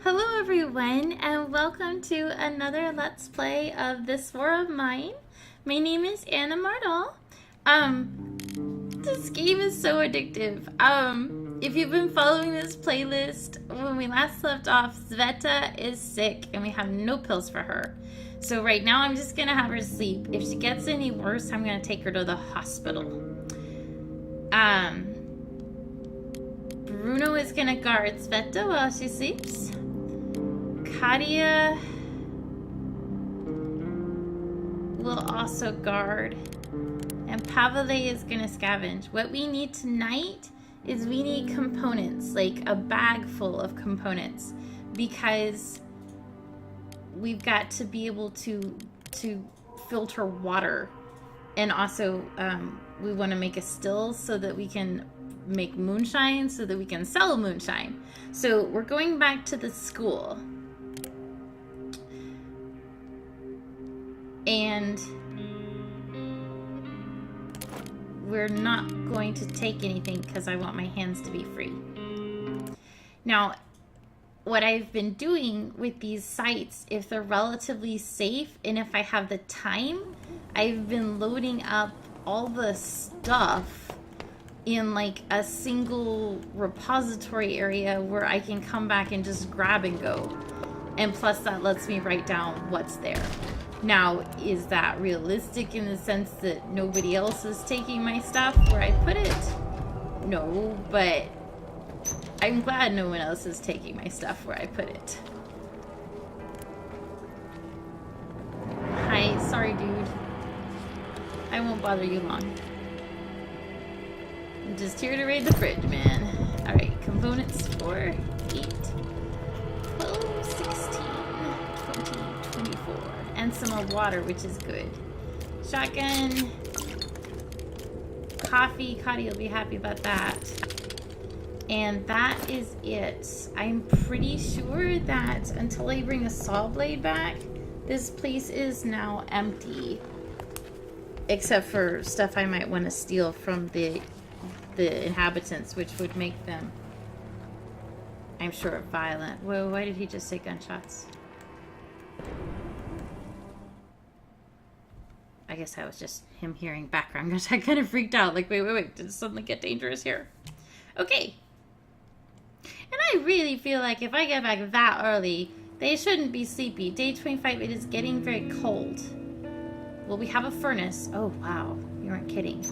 Hello everyone and welcome to another Let's Play of This War of Mine. My name is Anna Mardal. This game is so addictive. If you've been following this playlist, when we last left off, Sveta is sick and we have no pills for her. So right now I'm just gonna have her sleep. If she gets any worse, I'm gonna take her to the hospital. Bruno is gonna guard Sveta while she sleeps. Katia will also guard, and Pavle is gonna scavenge. What we need tonight is we need components, like a bag full of components, because we've got to be able to filter water, and also we want to make a still so that we can make moonshine, so that we can sell moonshine. So we're going back to the school. And we're not going to take anything because I want my hands to be free. Now, what I've been doing with these sites, if they're relatively safe and if I have the time, I've been loading up all the stuff in like a single repository area where I can come back and just grab and go. And plus that lets me write down what's there. Now, is that realistic in the sense that nobody else is taking my stuff where I put it? No, but I'm glad no one else is taking my stuff where I put it. Hi, sorry dude. I won't bother you long. I'm just here to raid the fridge, man. Alright, components for 8, 12, 16, 20, 24. And some more water, which is good. Shotgun. Coffee. Katia will be happy about that. And that is it. I'm pretty sure that until I bring a saw blade back, this place is now empty. Except for stuff I might want to steal from the inhabitants, which would make them, I'm sure, violent. Whoa, why did he just say gunshots? I guess that was just him hearing background because I kind of freaked out. Like, wait, did it suddenly get dangerous here? Okay. And I really feel like if I get back that early, they shouldn't be sleepy. Day 25, it is getting very cold. Well, we have a furnace. Oh, wow. You weren't kidding.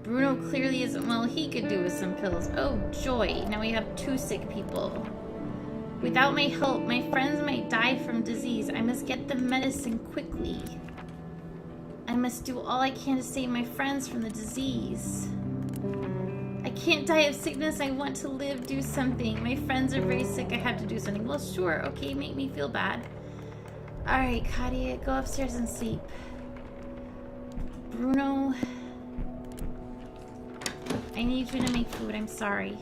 Bruno clearly isn't well. He could do with some pills. Oh, joy. Now we have 2 sick people. Without my help, my friends might die from disease. I must get them medicine quickly. I must do all I can to save my friends from the disease. I can't die of sickness. I want to live. Do something. My friends are very sick. I have to do something. Well, sure. Okay, make me feel bad. Alright, Katia, go upstairs and sleep. Bruno, I need you to make food. I'm sorry.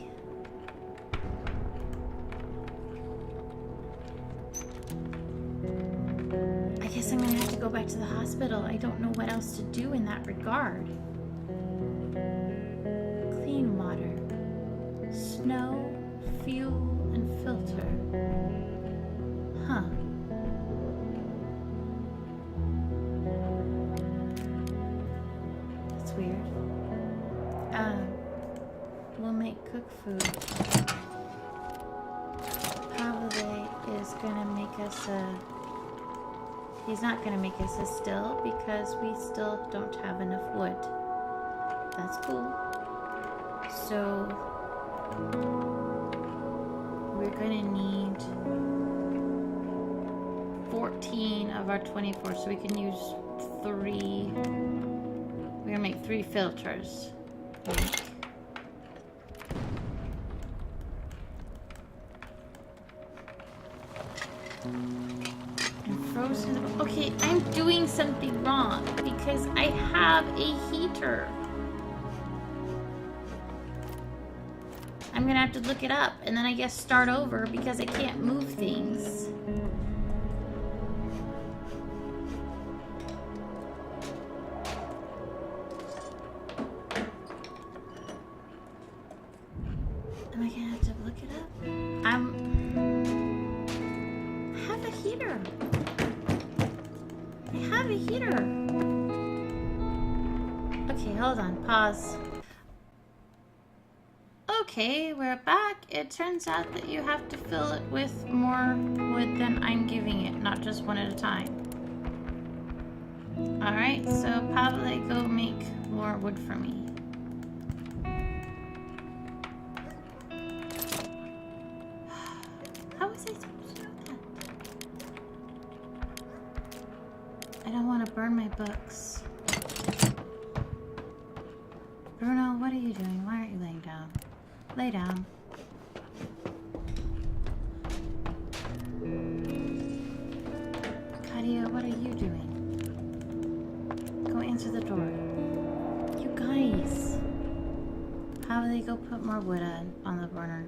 I guess I'm gonna have to go back to the hospital. I don't know what else to do in that regard. Clean water, snow, fuel, and filter. Huh. That's weird. We'll make cook food. Pavle is gonna make us a... He's not gonna make us a still because we still don't have enough wood. That's cool. So we're gonna need 14 of our 24, so we can use 3. We're gonna make 3 filters. Okay, I'm doing something wrong because I have a heater. I'm gonna have to look it up and then I guess start over because I can't move things. Am I gonna have to look it up? I have a heater. I have a heater. Okay, hold on. Pause. Okay, we're back. It turns out that you have to fill it with more wood than I'm giving it, not just one at a time. Alright, so Pavle, go make more wood for me. How was I supposed to know that? I don't want to burn my books. Bruno, what are you doing? Why aren't you laying down? Lay down. Katia, what are you doing? Go answer the door. You guys. How will they go put more wood on the burner?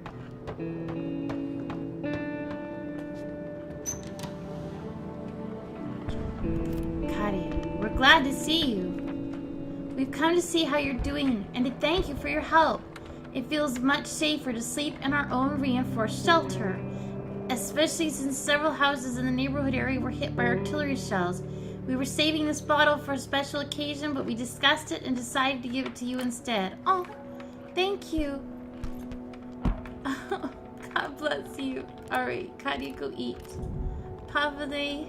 Katia, we're glad to see you. We've come to see how you're doing and to thank you for your help. It feels much safer to sleep in our own reinforced shelter, especially since several houses in the neighborhood area were hit by artillery shells. We were saving this bottle for a special occasion, but we discussed it and decided to give it to you instead. Oh, thank you. Oh, God bless you. All right, Katia, go eat. Pavle,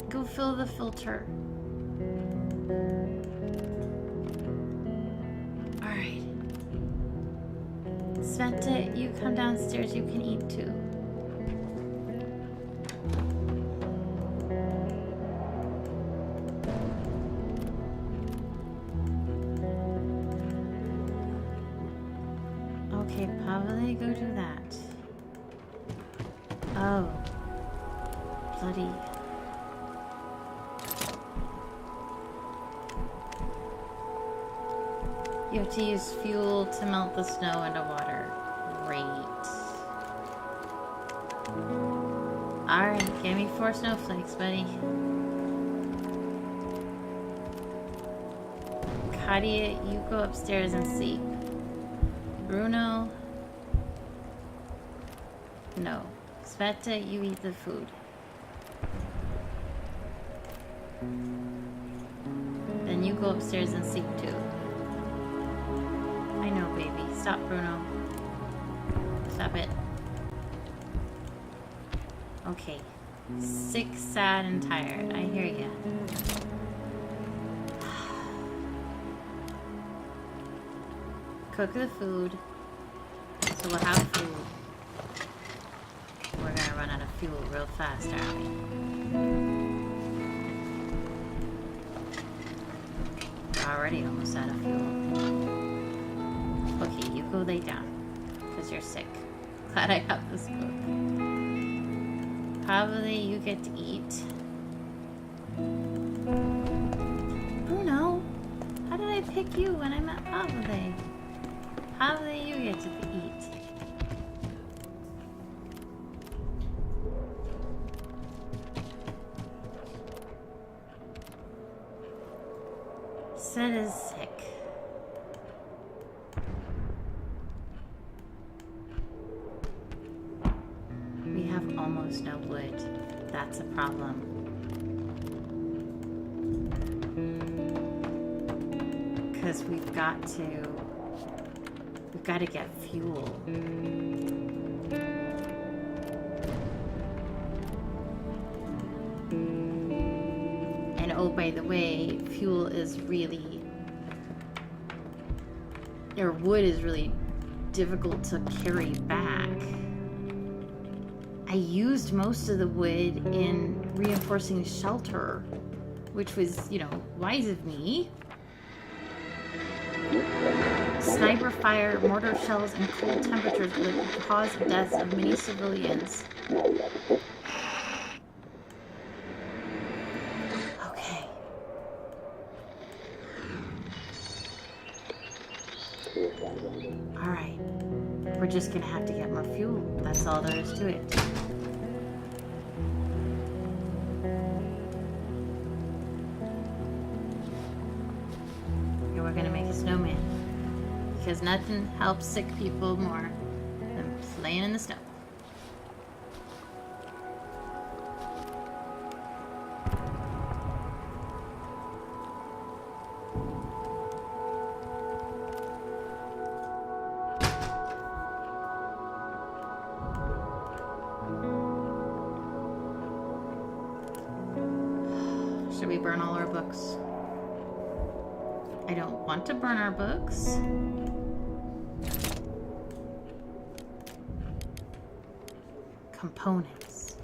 go fill the filter. Sveta, you come downstairs, you can eat too. Okay, Pavle, go do that. Oh. Bloody. You have to use fuel to melt the snow into water. Great. Alright, give me 4 snowflakes, buddy. Katia, you go upstairs and sleep. Bruno. No. Sveta, you eat the food. Then you go upstairs and sleep too. I know, baby. Stop, Bruno. Stop it. Okay. Sick, sad, and tired. I hear ya. Cook the food. So we'll have food. We're gonna run out of fuel real fast, aren't we? We're already almost out of fuel. Okay, you go lay down, because you're sick. Glad I have this book. Probably you get to eat. Bruno, how did I pick you when I met Pavle? Pavle, you get to eat. Sid is sick. We have almost no wood. That's a problem. Because we've got to get fuel. And oh, by the way, fuel is really, or wood is really difficult to carry back. I used most of the wood in reinforcing shelter, which was, you know, wise of me. Sniper fire, mortar shells, and cold temperatures would cause the deaths of many civilians. Okay. Alright. We're just gonna have to get more fuel. That's all there is to it. Here, we're gonna make a snowman. because nothing helps sick people more than playing in the snow. Should we burn all our books? I don't want to burn our books. Components.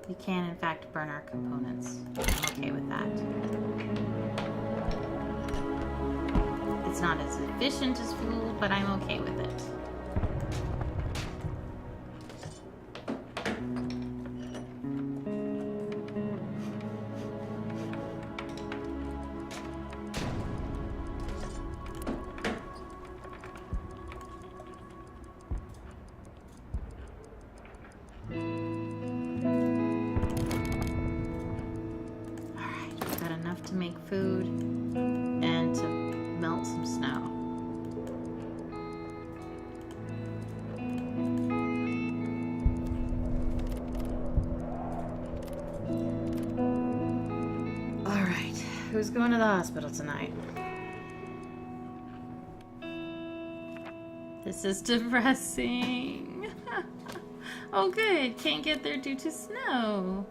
We can, in fact, burn our components. I'm okay with that. It's not as efficient as fuel, but I'm okay with it. To make food and to melt some snow. All right, who's going to the hospital tonight? This is depressing. Oh good, can't get there due to snow.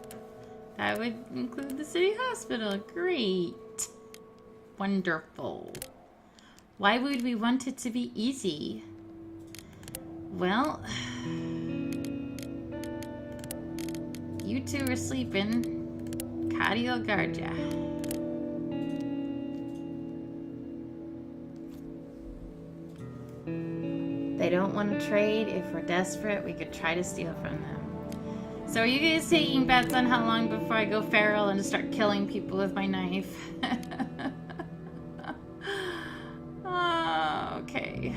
That would include the city hospital. Great. Wonderful. Why would we want it to be easy? Well, you two are sleeping. Katia will guard ya. They don't want to trade. If we're desperate, we could try to steal from them. So are you guys taking bets on how long before I go feral and just start killing people with my knife? Oh, okay.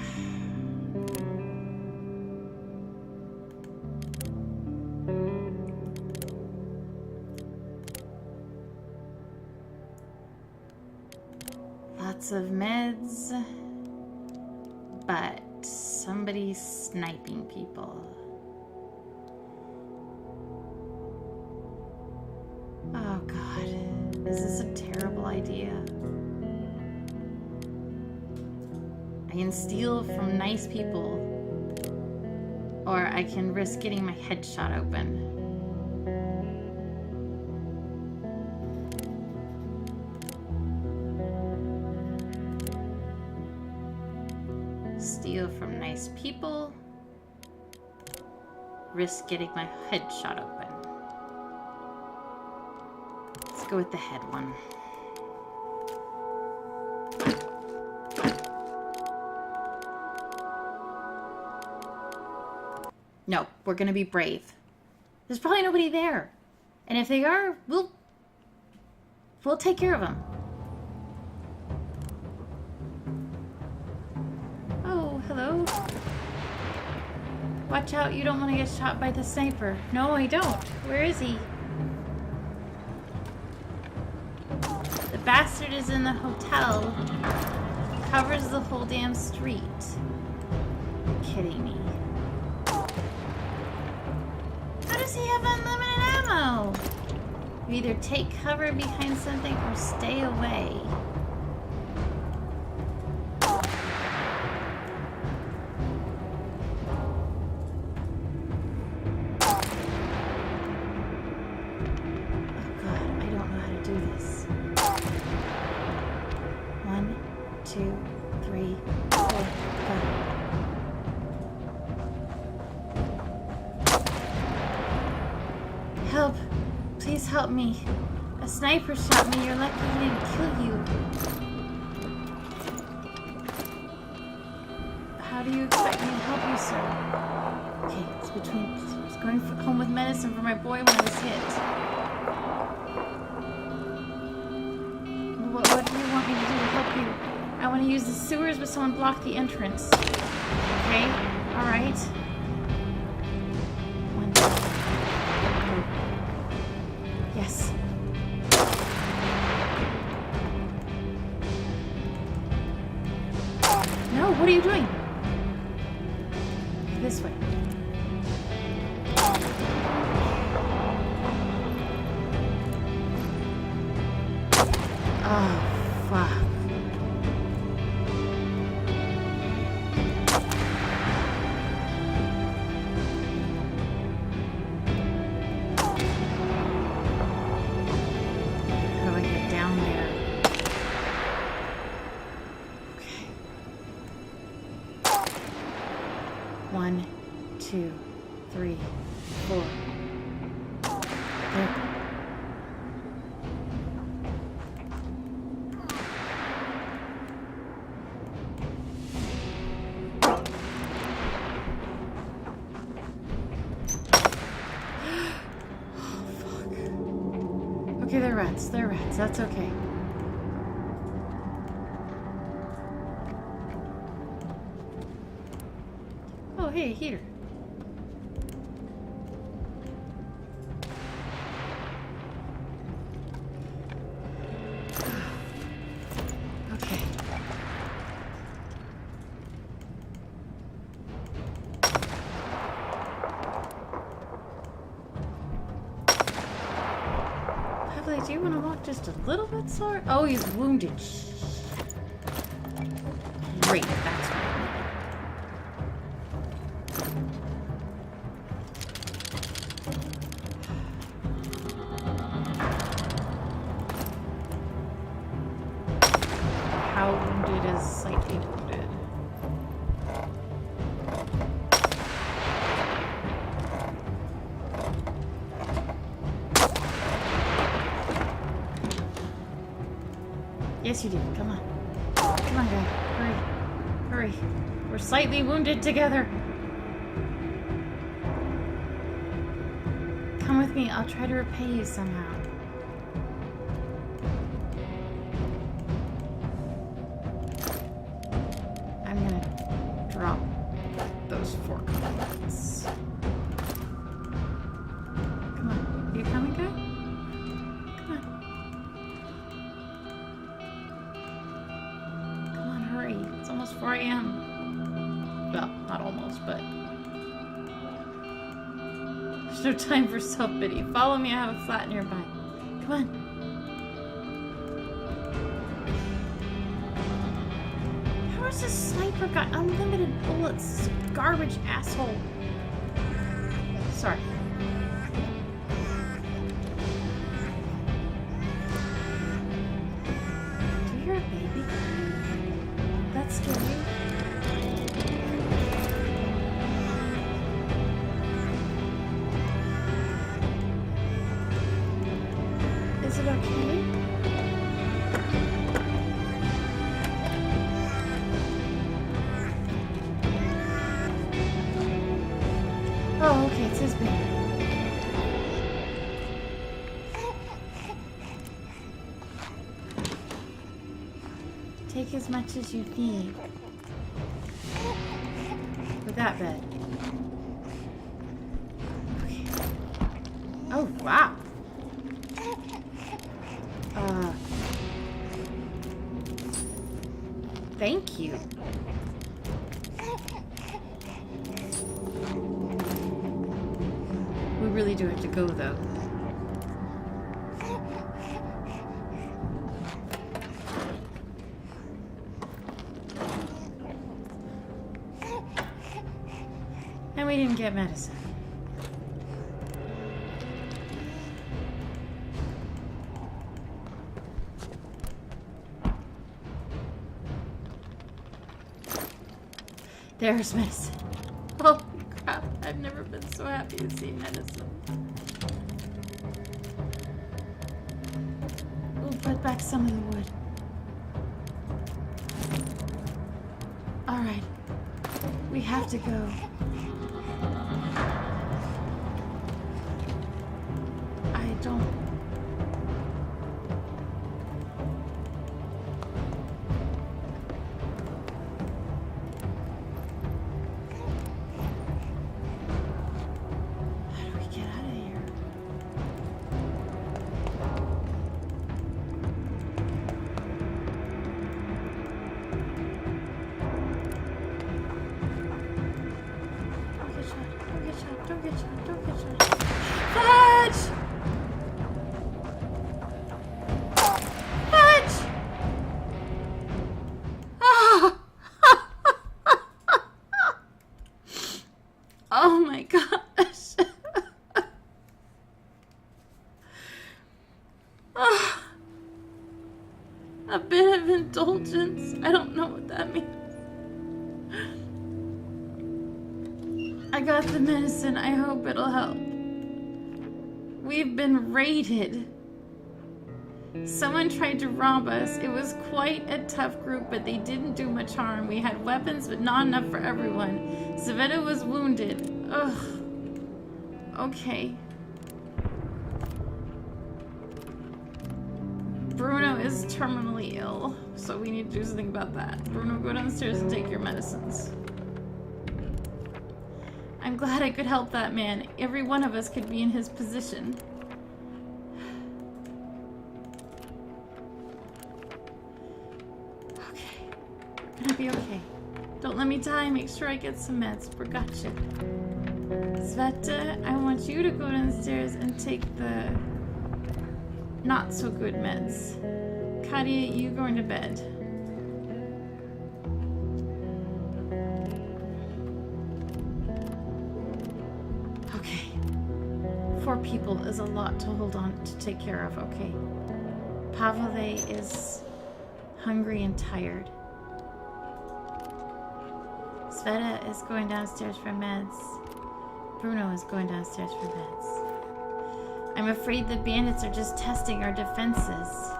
Lots of meds, but somebody's sniping people. Oh God, is this a terrible idea? I can steal from nice people, or I can risk getting my head shot open. Steal from nice people, risk getting my head shot open. Go with the head one. No, we're gonna be brave. There's probably nobody there. And if they are, we'll take care of them. Oh, hello. Watch out, you don't want to get shot by the sniper. No, I don't. Where is he? The bastard is in the hotel. Covers the whole damn street. You're kidding me. How does he have unlimited ammo? You either take cover behind something or stay away. Help! Please help me. A sniper shot me. You're lucky he didn't kill you. How do you expect me to help you, sir? Okay, it's between... I was going home with medicine for my boy when I was hit. What do you want me to do to help you? I want to use the sewers, but someone blocked the entrance. Okay? Alright. Yes. What are you doing? This way. Oh, fuck. How do I get down there? Okay. 1, 2, 3, 4. There. Okay, they're rats. They're rats. That's okay. Oh, hey, heater. Okay. Pavle, do you want to walk just a little bit slower? Oh, he's wounded. Great, that's right. How wounded is slightly wounded? Yes, you did. Come on. Come on, guy. Hurry. Hurry. We're slightly wounded together. Come with me. I'll try to repay you somehow. I'm gonna drop those 4 components. Come on. Are you coming, guy? Come on. Come on, hurry. It's almost 4 a.m. Well, not almost, but... There's no time for self-pity. Follow me, I have a flat nearby. Come on. How has this sniper got unlimited bullets? This garbage asshole. Sorry. Do you hear a baby crying? That's scary. Is it okay? Oh, okay, it's his baby. Take as much as you need. With that bed. Okay. Oh, wow. Thank you. We really do have to go, though. And we didn't get medicine. There's medicine. Holy crap, I've never been so happy to see medicine. We'll put back some of the wood. Alright. We have to go. I don't... A bit of indulgence. I don't know what that means. I got the medicine. I hope it'll help. We've been raided. Someone tried to rob us. It was quite a tough group, but they didn't do much harm. We had weapons, but not enough for everyone. Savetta was wounded. Ugh. Okay. Bruno is terminally ill, so we need to do something about that. Bruno, go downstairs and take your medicines. I'm glad I could help that man. Every one of us could be in his position. Okay. We're gonna be okay. Don't let me die. Make sure I get some meds. We gotcha. Sveta, I want you to go downstairs and take the not so good meds. Katia, you going to bed. Okay. 4 people is a lot to hold on to take care of, okay. Pavle is hungry and tired. Sveta is going downstairs for meds. Bruno is going downstairs for meds. I'm afraid the bandits are just testing our defenses.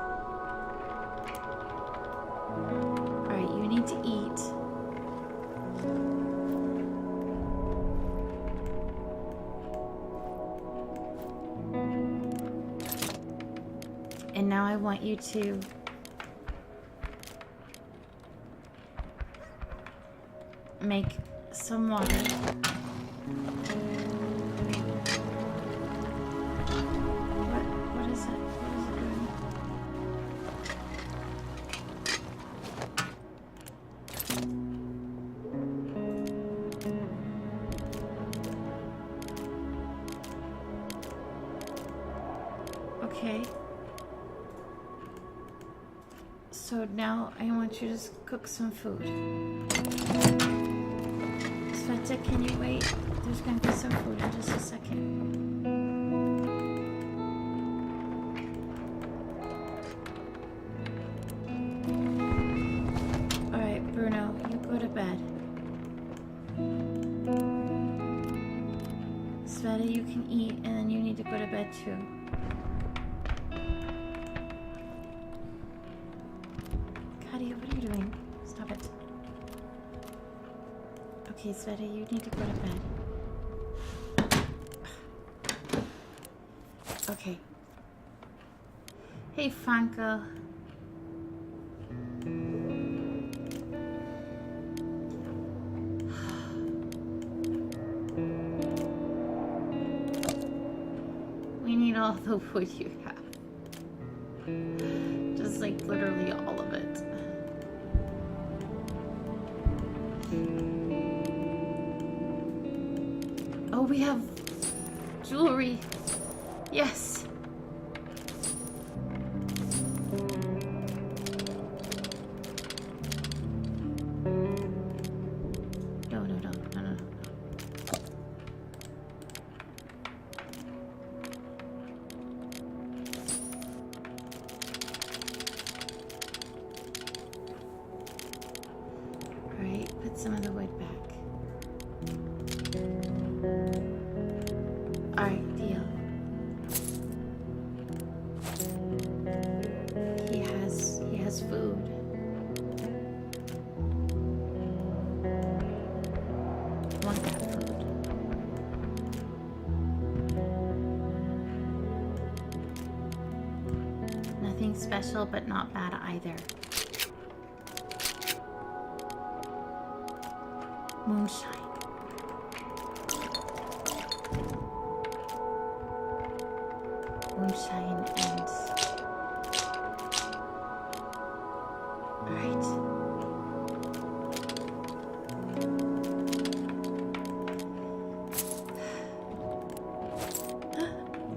Alright, you need to eat. And now I want you to make some water. What is it? What is it doing? Okay. So now I want you to cook some food. Sveta, can you wait? There's going to be some food in just a second. Alright, Bruno, you go to bed. Sveta, you can eat, and then you need to go to bed too. Katia, what are you doing? Stop it. Okay, Sveta, you need to go to bed. Okay. Hey, Franco. We need all the wood you have. Just like literally all of it. Oh, we have jewelry. Yes. No. All right, put some of the wood back. Alright, deal. He has food. Want that food. Nothing special, but not bad either. Moonshine. Moonshine and... Alright.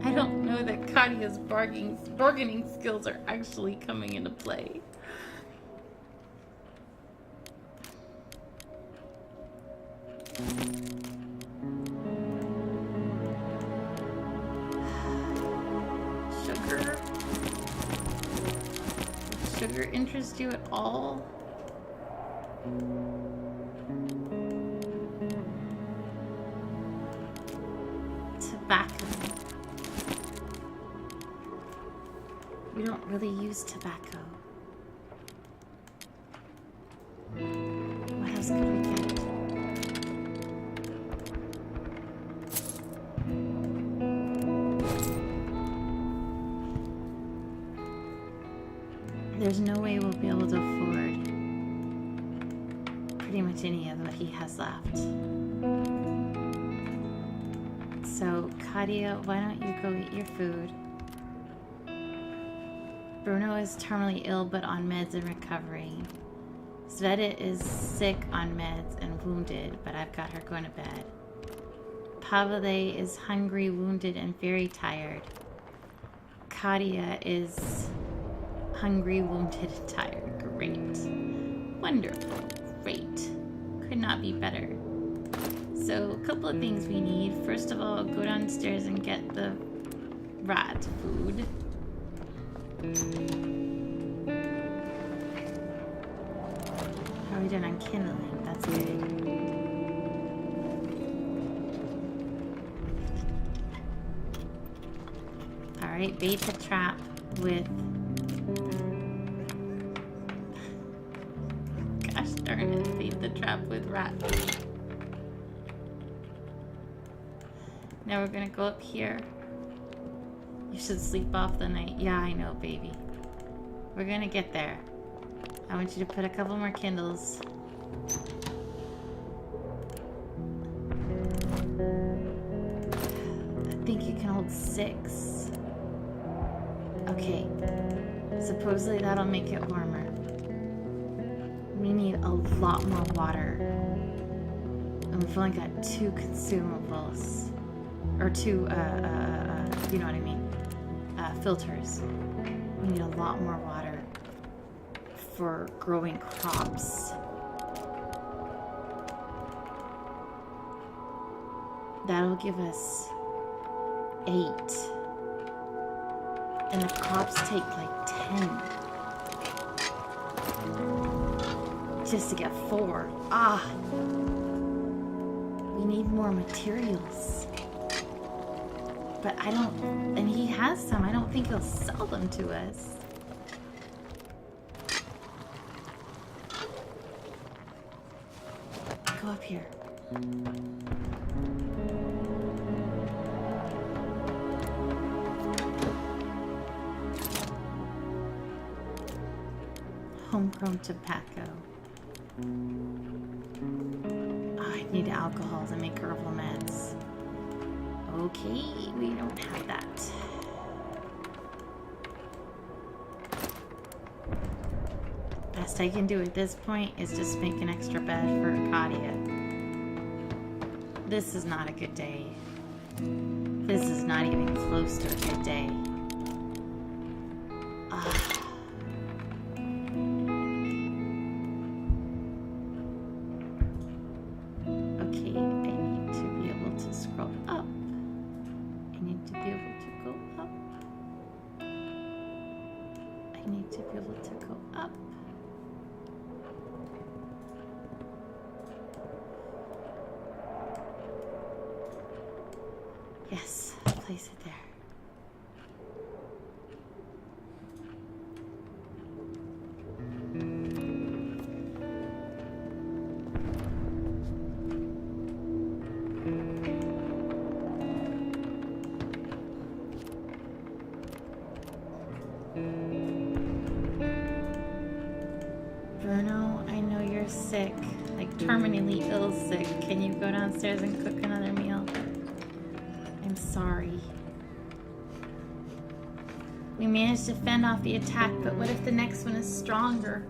I don't know that Katia's bargaining skills are actually coming into play. sugar interest you at all? Tobacco. We don't really use tobacco. What else could we get? There's no way we'll be able to afford pretty much any of what he has left. So, Katia, why don't you go eat your food? Bruno is terminally ill but on meds and recovering. Sveta is sick on meds and wounded, but I've got her going to bed. Pavle is hungry, wounded, and very tired. Katia is hungry, wounded, and tired. Great. Wonderful. Great. Could not be better. So, a couple of things we need. First of all, go downstairs and get the rat food. How are we doing on kindling? That's good. Alright, bait the trap with... Gosh darn it, bait the trap with rat food. Now we're gonna go up here. You should sleep off the night. Yeah, I know, baby. We're gonna get there. I want you to put a couple more kindles. I think you can hold 6. Okay. Supposedly that'll make it warmer. We need a lot more water. And we've only got 2 consumables. Or 2, you know what I mean. Filters. We need a lot more water for growing crops. That'll give us 8. And the crops take like 10. Just to get 4. Ah! We need more materials. But I don't, and he has some. I don't think he'll sell them to us. Go up here. Homegrown tobacco. Oh, I need alcohol to make herbal meds. Okay, we don't have that. Best I can do at this point is just make an extra bed for Katia. This is not a good day. This is not even close to a good day. Okay, I need to be able to scroll up. I need to be able to go up. I need to be able to go up. Yes, place it there. Bruno, I know you're sick, like terminally ill sick. Can you go downstairs and cook another meal? I'm sorry. We managed to fend off the attack, but what if the next one is stronger?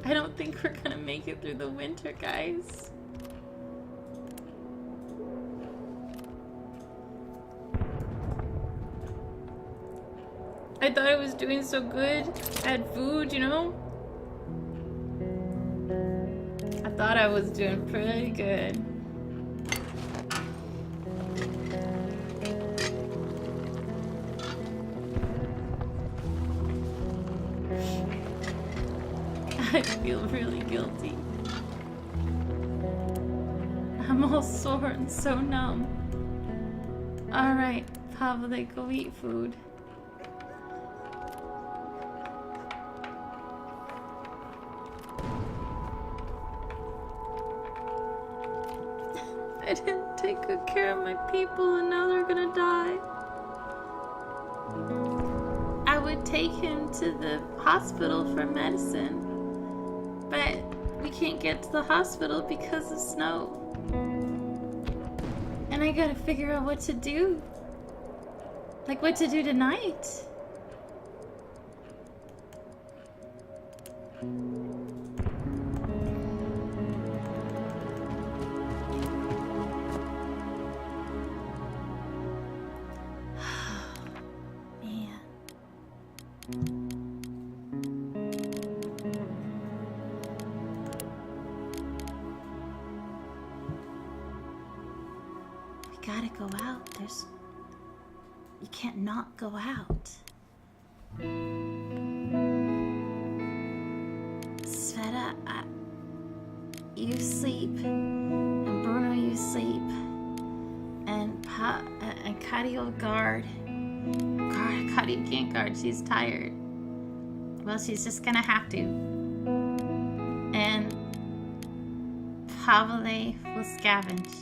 I don't think we're gonna make it through the winter, guys. I thought I was doing so good. I had food, you know? I thought I was doing pretty good. I feel really guilty. I'm all sore and so numb. Alright, Pavle, go eat food. I didn't take good care of my people and now they're gonna die. I would take him to the hospital for medicine, but we can't get to the hospital because of snow. And I gotta figure out what to do. Like what to do tonight. Man. Gotta go out. You can't not go out. Sveta, you sleep, and Bruno, you sleep, and Katia will guard. Katia can't guard. She's tired. Well, she's just gonna have to. And Pavle will scavenge.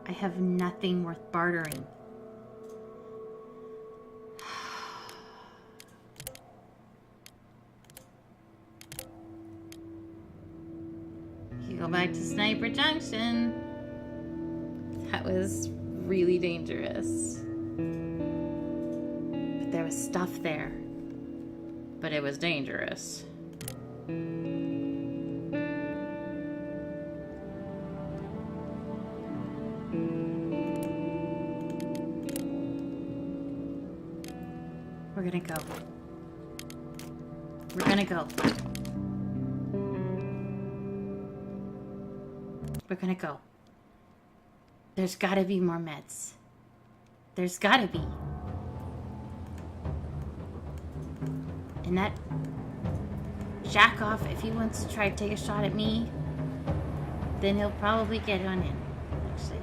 I have nothing worth bartering. You go back to Sniper Junction. That was really dangerous. But there was stuff there. But it was dangerous. We're gonna go. We're gonna go. We're gonna go. There's gotta be more meds. There's gotta be. And that jack off, if he wants to try to take a shot at me, then he'll probably get on in. Actually.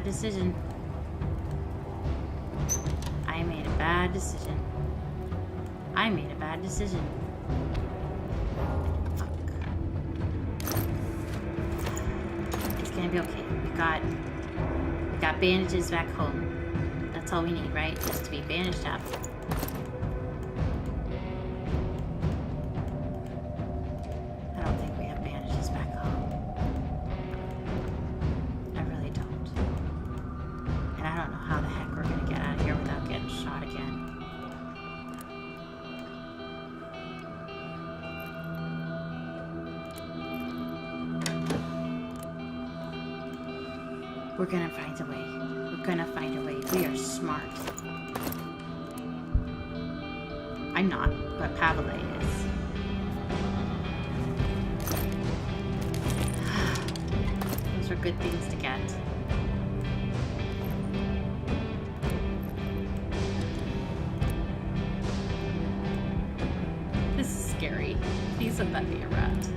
Decision. I made a bad decision. I made a bad decision. Fuck. It's gonna be okay. We got bandages back home. That's all we need, right? Just to be bandaged up. I don't think we have bandages back home. I don't know how the heck we're gonna get out of here without getting shot again. We're gonna find a way. We're gonna find a way. We are smart. I'm not, but Pavle is. Those are good things to get. Scary. Please let that be a rat.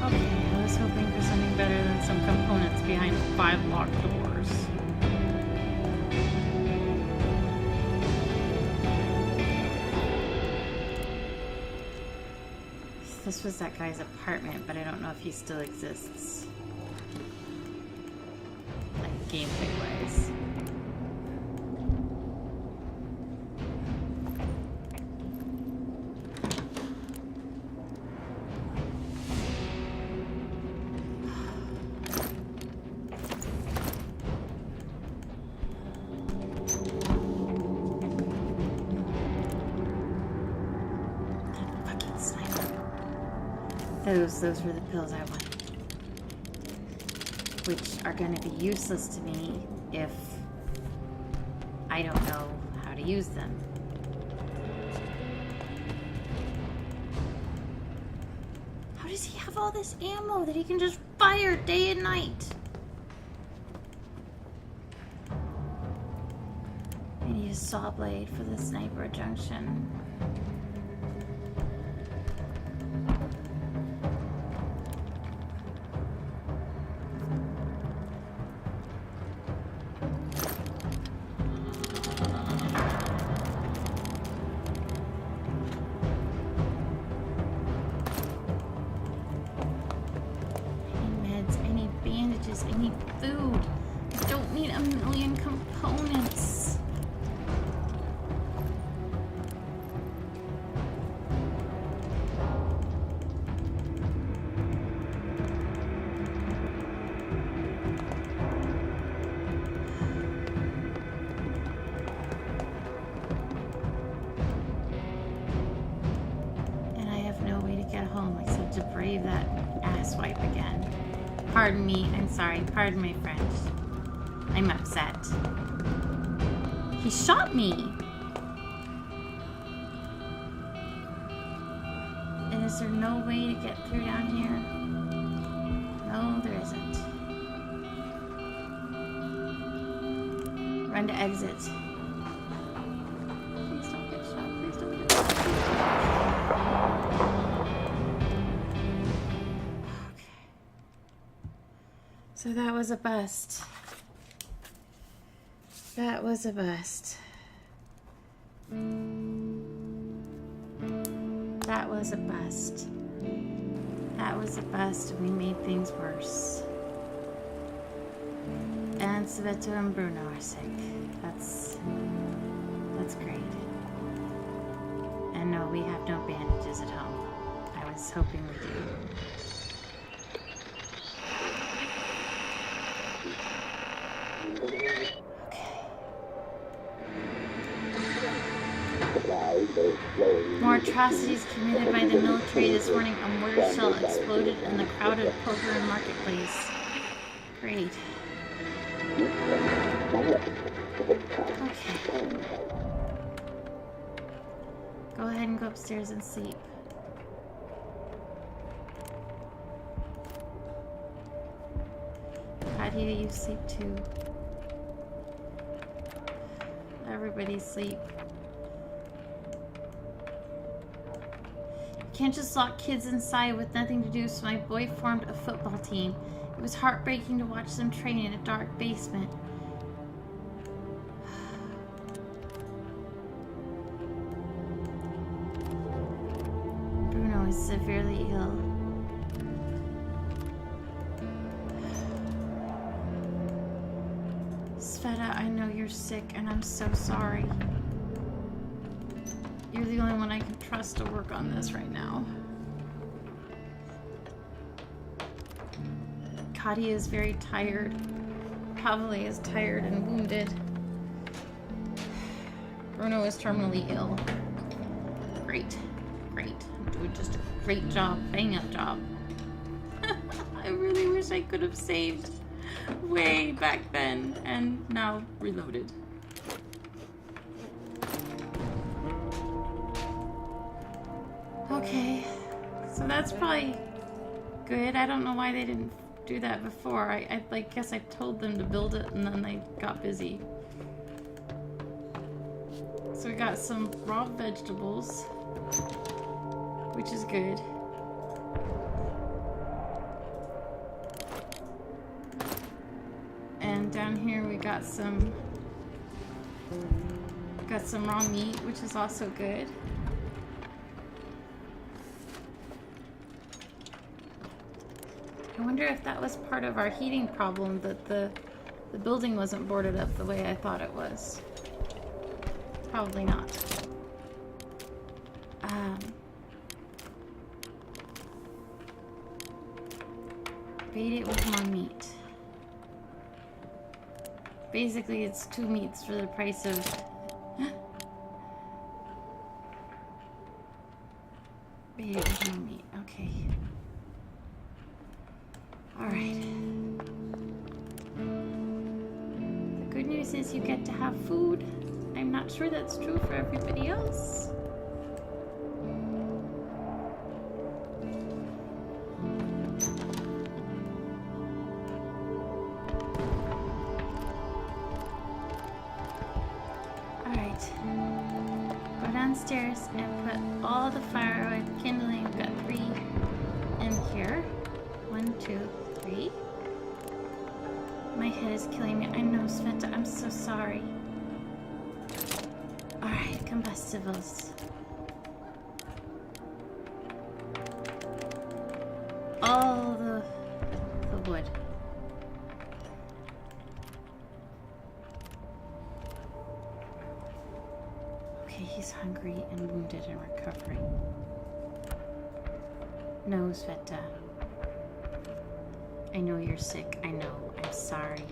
Okay, I was hoping for something better than some components behind 5 locked doors. This was that guy's apartment, but I don't know if he still exists. Like, gameplay-wise. Those were the pills I wanted. Which are going to be useless to me if I don't know how to use them. How does he have all this ammo that he can just fire day and night? I need a saw blade for the sniper junction. I need food. I don't need a million components. And I have no way to get home except to brave that asswipe again. Pardon me, I'm sorry. Pardon my French. I'm upset. He shot me! And is there no way to get through down here? No, there isn't. Run to exit. Please don't get shot. Please don't get shot. So that was a bust. That was a bust. That was a bust. That was a bust. We made things worse. And Sveto and Bruno are sick. That's great. And no, we have no bandages at home. I was hoping we do. More atrocities committed by the military this morning. A mortar shell exploded in the crowded poker and marketplace. Great. Okay. Go ahead and go upstairs and sleep. Katia, you sleep too. Everybody sleep. Can't just lock kids inside with nothing to do, so my boy formed a football team. It was heartbreaking to watch them train in a dark basement. Bruno is severely ill. Sveta, I know you're sick, and I'm so sorry. You're the only one I can trust to work on this right now. Katia is very tired. Pavle is tired and wounded. Bruno is terminally ill. Great. Great. I'm doing just a great job. Bang up job. I really wish I could have saved way back then and now reloaded. Okay, so that's probably good. I don't know why they didn't do that before. I guess I told them to build it and then they got busy. So we got some raw vegetables, which is good. And down here we got some raw meat, which is also good. I wonder if that was part of our heating problem, that the building wasn't boarded up the way I thought it was. Probably not. Bait it with more meat. Basically, it's 2 meats for the price of... Bait it with more meat. Okay. you since you get to have food. I'm not sure that's true for everybody else. Alright. Go downstairs and put all the firewood kindling. We've got 3 in here. 1, 2, 3. My head is killing me. I know, Sveta. I'm so sorry. Alright, combustibles. All the wood. Okay, he's hungry and wounded and recovering. No, Sveta. I know you're sick. I know. I'm sorry.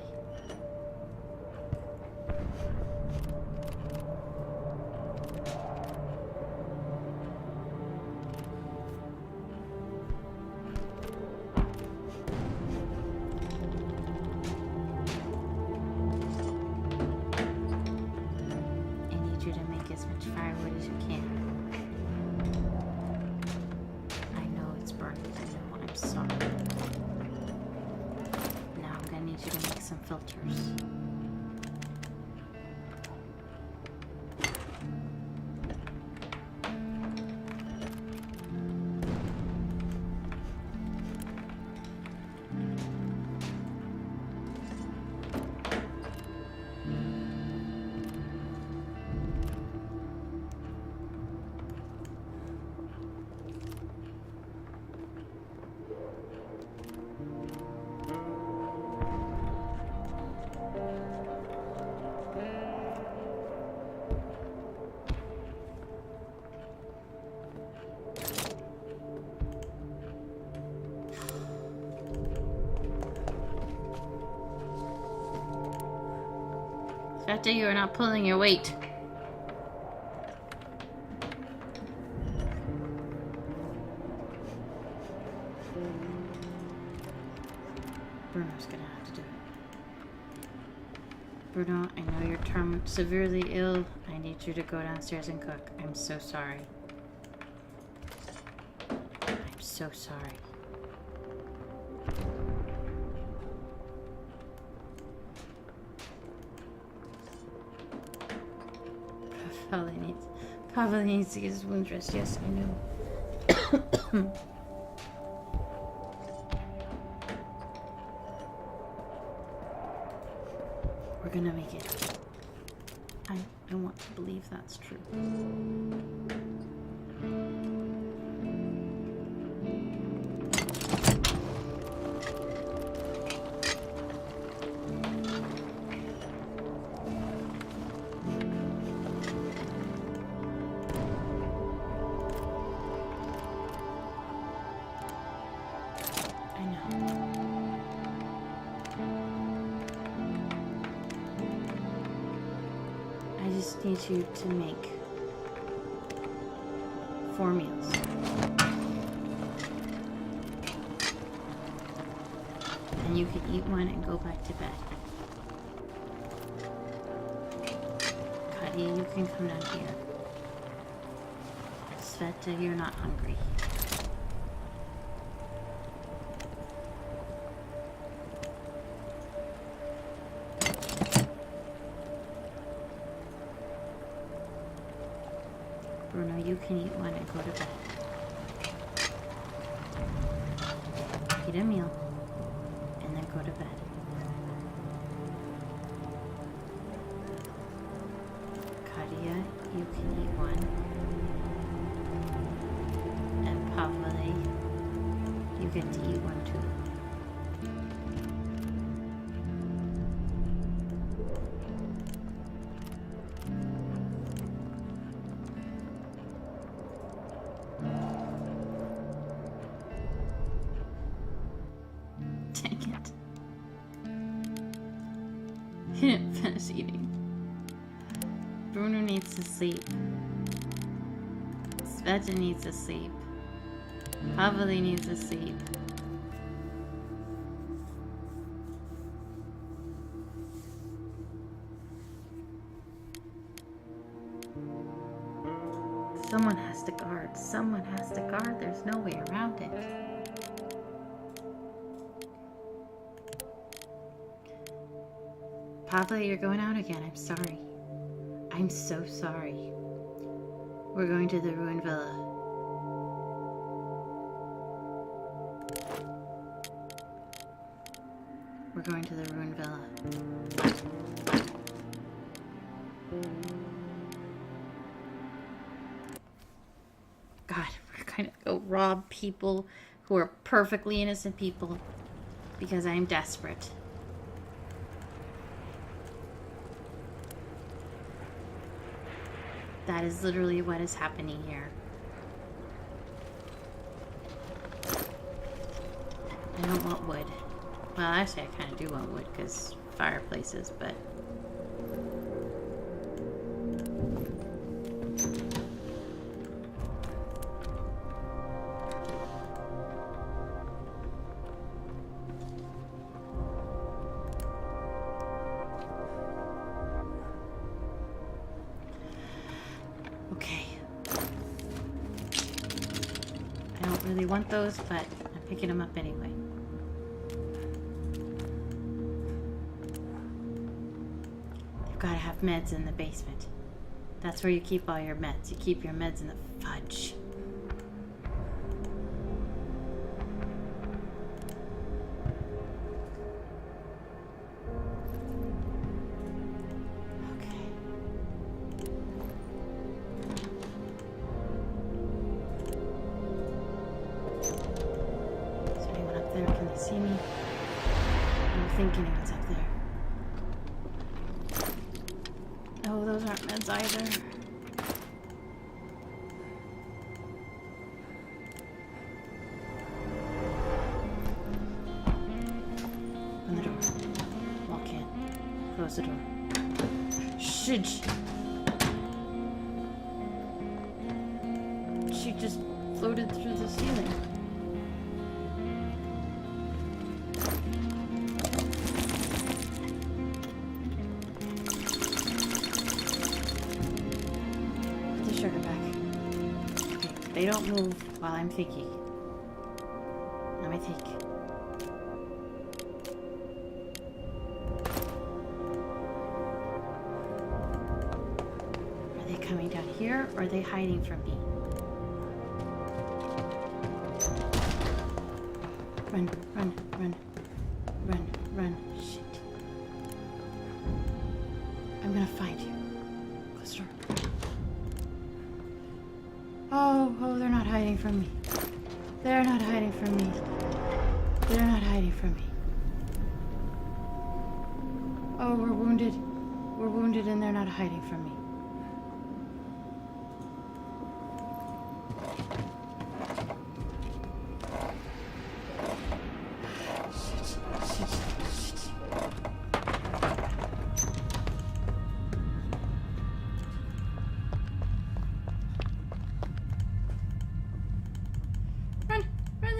I need you to make as much firewood as you can. I know it's burning. I know. I'm sorry. I need you to make some filters. Katia, you are not pulling your weight. Bruno's gonna have to do it. Bruno, I know you're severely ill. I need you to go downstairs and cook. I'm so sorry. I'm so sorry. Pavle needs to get his wound dressed. Yes, I know. We're gonna make it. I want to believe that's true. I just need you to make 4 meals. And you can eat one and go back to bed. Katia, you can come down here. Sveta, you're not hungry. Bruno, you can eat one and go to bed. Eat a meal and then go to bed. Katia, you can eat one. And Pavle, you get to eat one too. Dang it. He didn't finish eating. Bruno needs to sleep. Sveta needs to sleep. Pavle needs to sleep. Someone has to guard. Someone has to guard. There's no way around it. Pavle, you're going out again. I'm sorry. I'm so sorry. We're going to the ruined villa. We're going to the ruined villa. God, we're going to go rob people who are perfectly innocent people because I am desperate. That is literally what is happening here. I don't want wood. Well, actually, I kind of do want wood because fireplaces, but... Okay. I don't really want those, but I'm picking them up anyway. You've got to have meds in the basement. That's where you keep all your meds. You keep your meds in the fudge. See me? I'm thinking what's up there. Oh, those aren't meds either. Open the door. Walk in. Close the door. Shit. She just floated through the ceiling. They don't move while I'm thinking. Let me think. Are they coming down here or are they hiding from me? Run, run, run, run, run. Shit. I'm gonna find you. Close the door. Oh, they're not hiding from me. They're not hiding from me. They're not hiding from me. Oh, we're wounded. We're wounded and they're not hiding from me.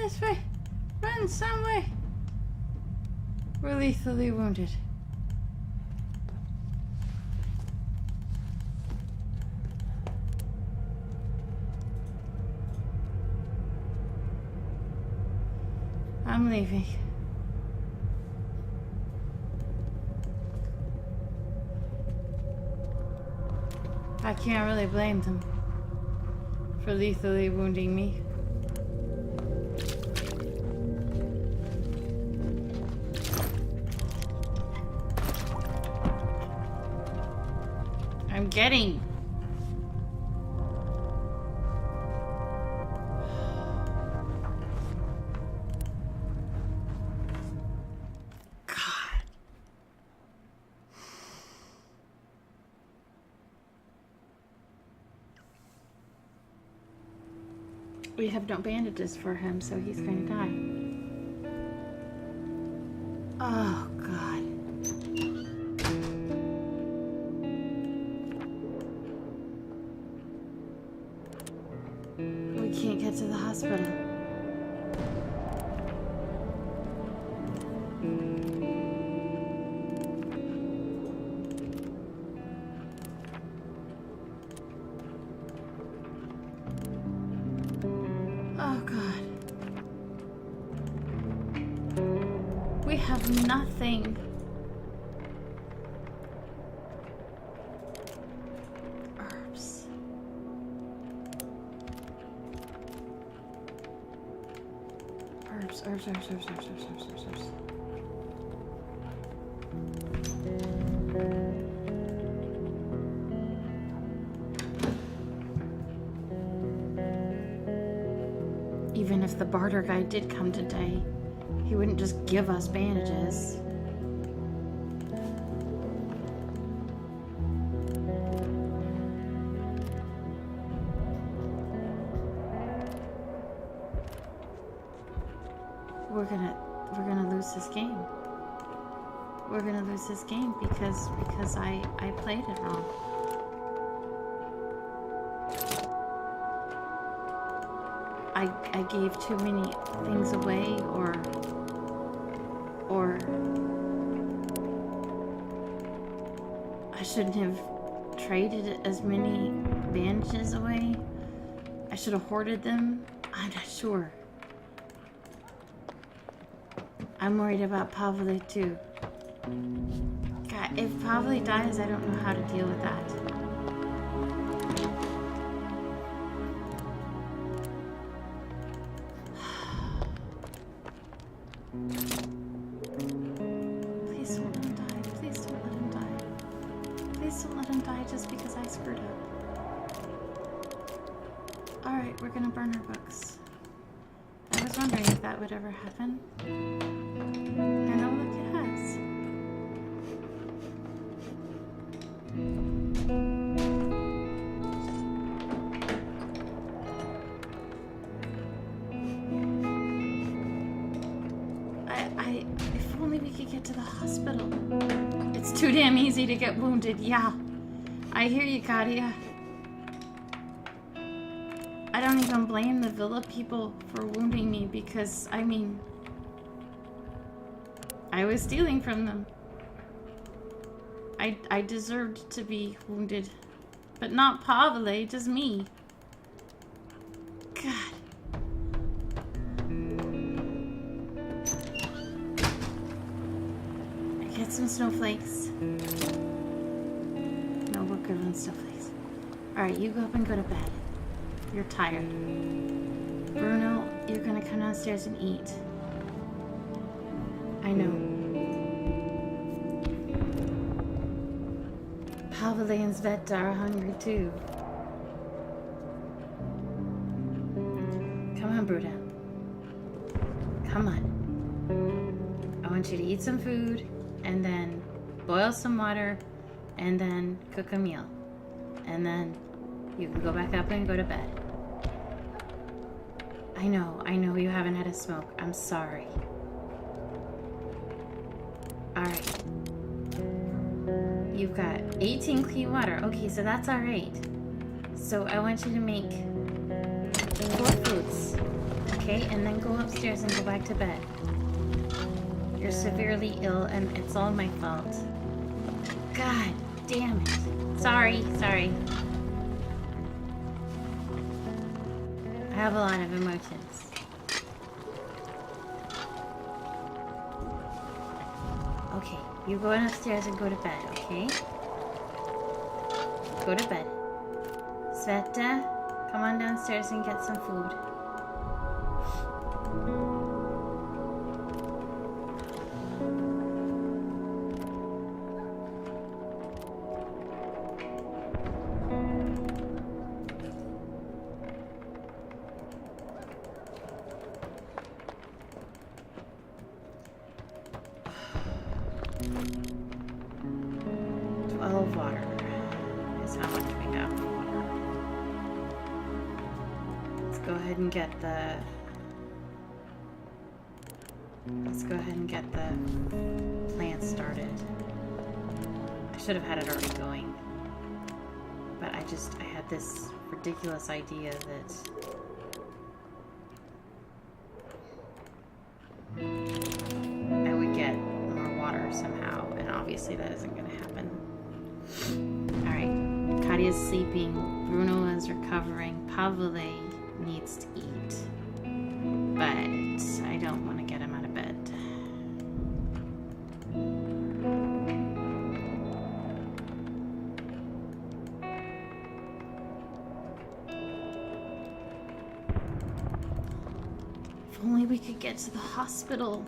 This way! Run some way! We're lethally wounded. I'm leaving. I can't really blame them for lethally wounding me. I'm getting. God. We have no bandages for him, so he's gonna die. Oh, God. We can't get to the hospital. nothing. Herbs. Herbs. Even if the barter guy did come today, he wouldn't just give us bandages. We're gonna lose this game. We're gonna lose this game because I played it wrong. I gave too many things away, or I shouldn't have traded as many bandages away. I should have hoarded them. I'm not sure. I'm worried about Pavle too. God, if Pavle dies, I don't know how to deal with that. Please don't let him die. Please don't let him die. Please don't let him die just because I screwed up. Alright, we're gonna burn our books. I was wondering if that would ever happen. And oh look, it has. If only we could get to the hospital. It's too damn easy to get wounded, yeah. I hear you, Katia. I don't even blame the villa people for wounding me because, I mean, I was stealing from them. I deserved to be wounded. But not Pavle, just me. God. Get some snowflakes. No, we're good on snowflakes. Alright, you go up and go to bed. You're tired. Bruno, you're gonna come downstairs and eat. I know. Pavle and Sveta are hungry too. Come on, Bruno. Come on. I want you to eat some food, and then boil some water, and then cook a meal. And then you can go back up and go to bed. I know you haven't had a smoke. I'm sorry. Alright. You've got 18 clean water. Okay, so that's alright. So I want you to make 4 foods. Okay, and then go upstairs and go back to bed. You're severely ill and it's all my fault. God damn it. Sorry. I have a lot of emotions. Okay, you go upstairs and go to bed, okay? Go to bed. Sveta, come on downstairs and get some food. Water is how much we have for water. Let's go ahead and get the plant started. I should have had it already going, but I had this ridiculous idea that I would get more water somehow, and obviously that isn't going to happen. Alright, Katia's sleeping, Bruno is recovering, Pavle needs to eat, but I don't want to get him out of bed. only we could get to the hospital.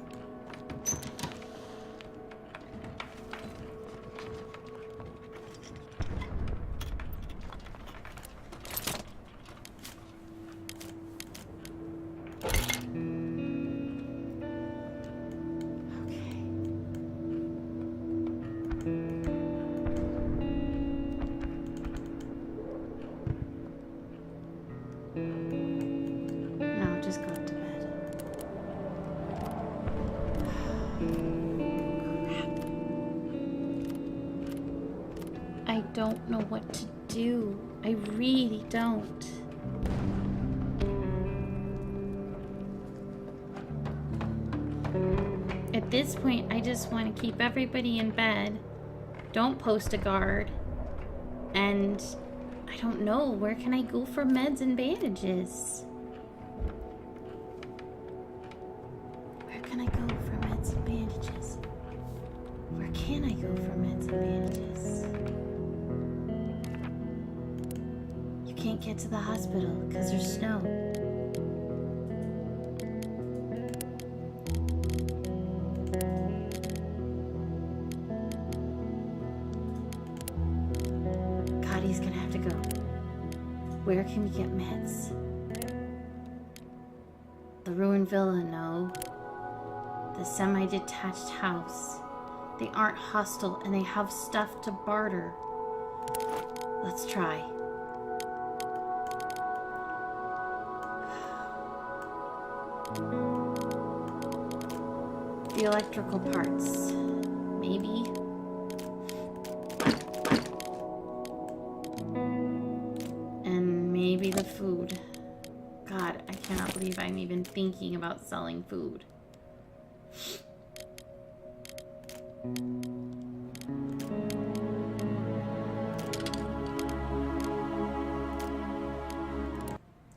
I don't know what to do. I really don't. At this point, I just want to keep everybody in bed. Don't post a guard. And I don't know, where can I go for meds and bandages? Where can I go for meds and bandages? Where can I go for meds and bandages? You can't get to the hospital because there's snow. Katia's gonna have to go. Where can we get meds? The ruined villa, no. The semi-detached house. They aren't hostile and they have stuff to barter. Let's try. The electrical parts. Maybe. And maybe the food. God, I cannot believe I'm even thinking about selling food.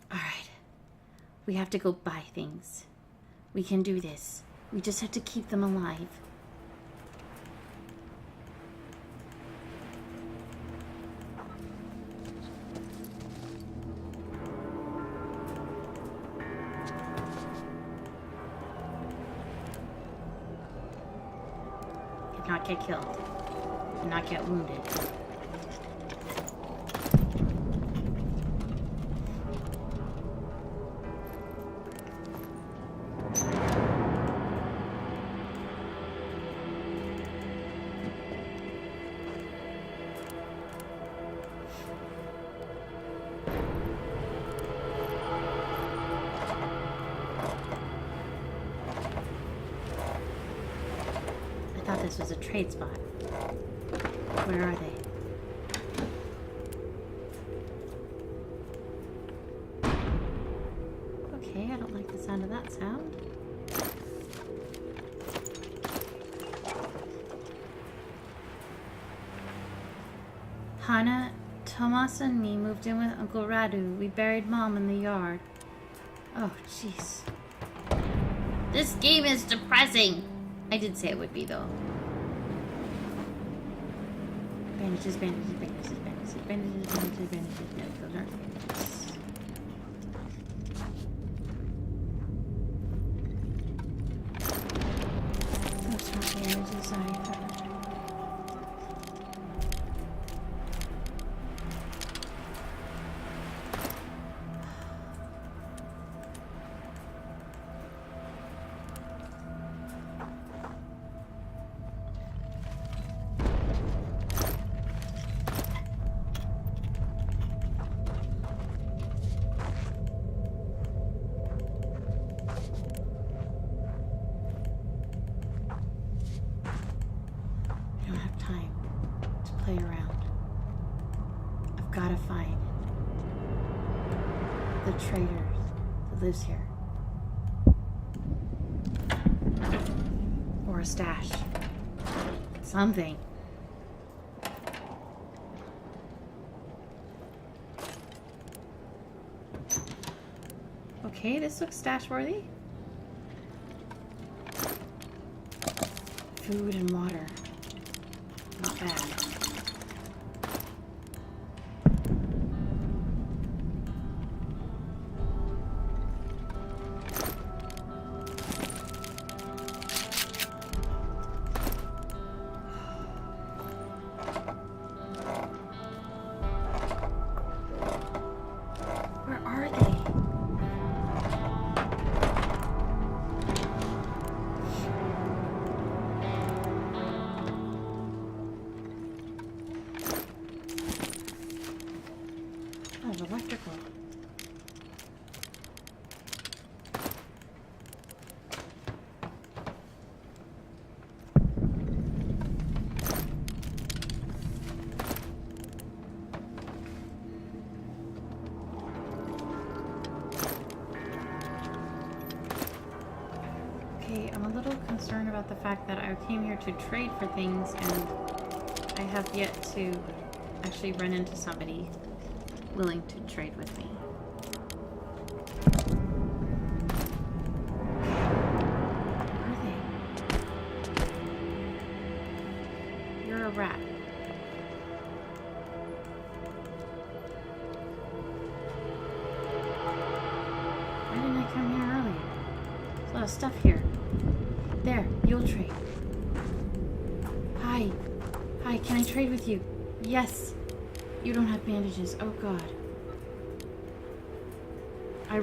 Alright. We have to go buy things. We can do this. We just have to keep them alive. And not get killed. And not get wounded. I thought this was a trade spot. Where are they? Okay, I don't like the sound of that sound. Hannah, Tomas and me moved in with Uncle Radu. We buried Mom in the yard. Oh, jeez. This game is depressing. I did say it would be, though. Bandages, bandages, bandages, bandages, bandages, bandages, bandages. No, those aren't bandages. Those aren't bandages either. Play around. I've got to find the trader that lives here. Or a stash. Something. Okay, this looks stash worthy. Food and water. Not bad. about the fact that I came here to trade for things and I have yet to actually run into somebody willing to trade with me. Where are they? You're a rat. Why didn't I come here earlier? There's a lot of stuff here. There, you'll trade. Hi. Hi, can I trade with you? Yes. You don't have bandages. Oh, God. I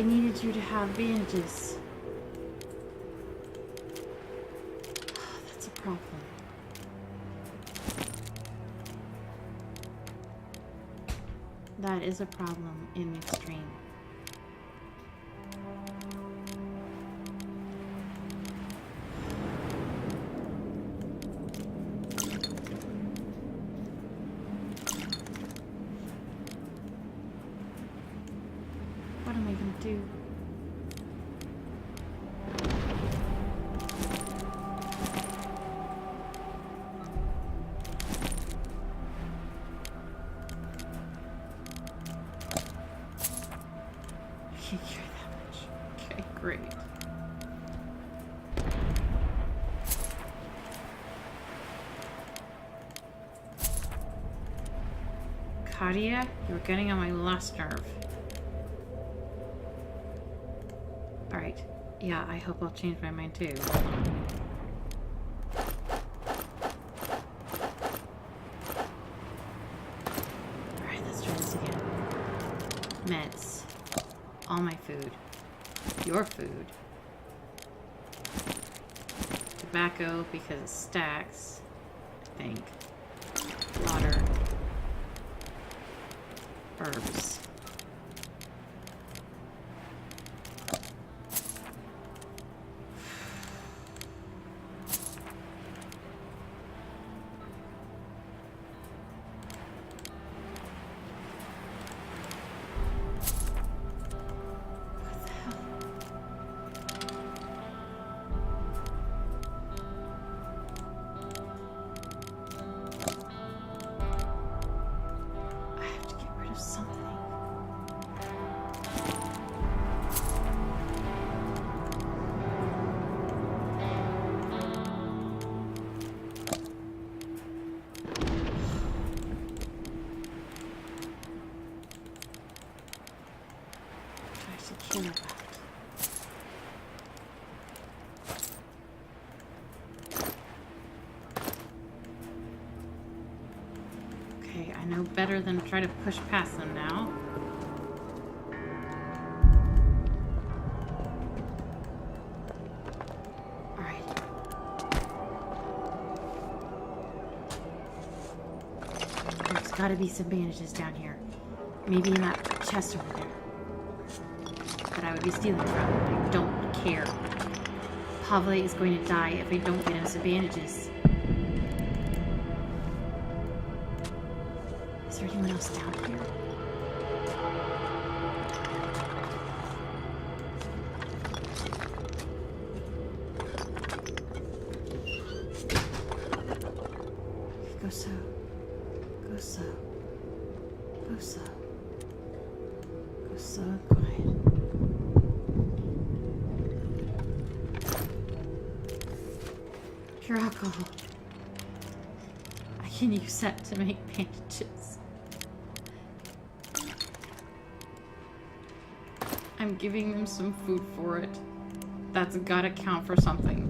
needed you to have bandages. Oh, that's a problem. That is a problem in the extreme. What am I gonna do? I can't carry that much. Okay, great. Katia, you're getting on my last nerve. Alright. Yeah, I hope I'll change my mind too. Alright, let's try this again. Meds. All my food. Your food. Tobacco because it stacks. I think. Water. Herbs. Okay, I know better than try to push past them now. Alright. There's gotta be some bandages down here. Maybe in that chest over there. That I would be stealing from. I don't care. Pavle is going to die if I don't get him some bandages. Is there anyone else down here? Go slow. Go slow. Go slow. Go slow and quiet. Pure alcohol. I can use that to make bandages. I'm giving them some food for it. That's gotta count for something.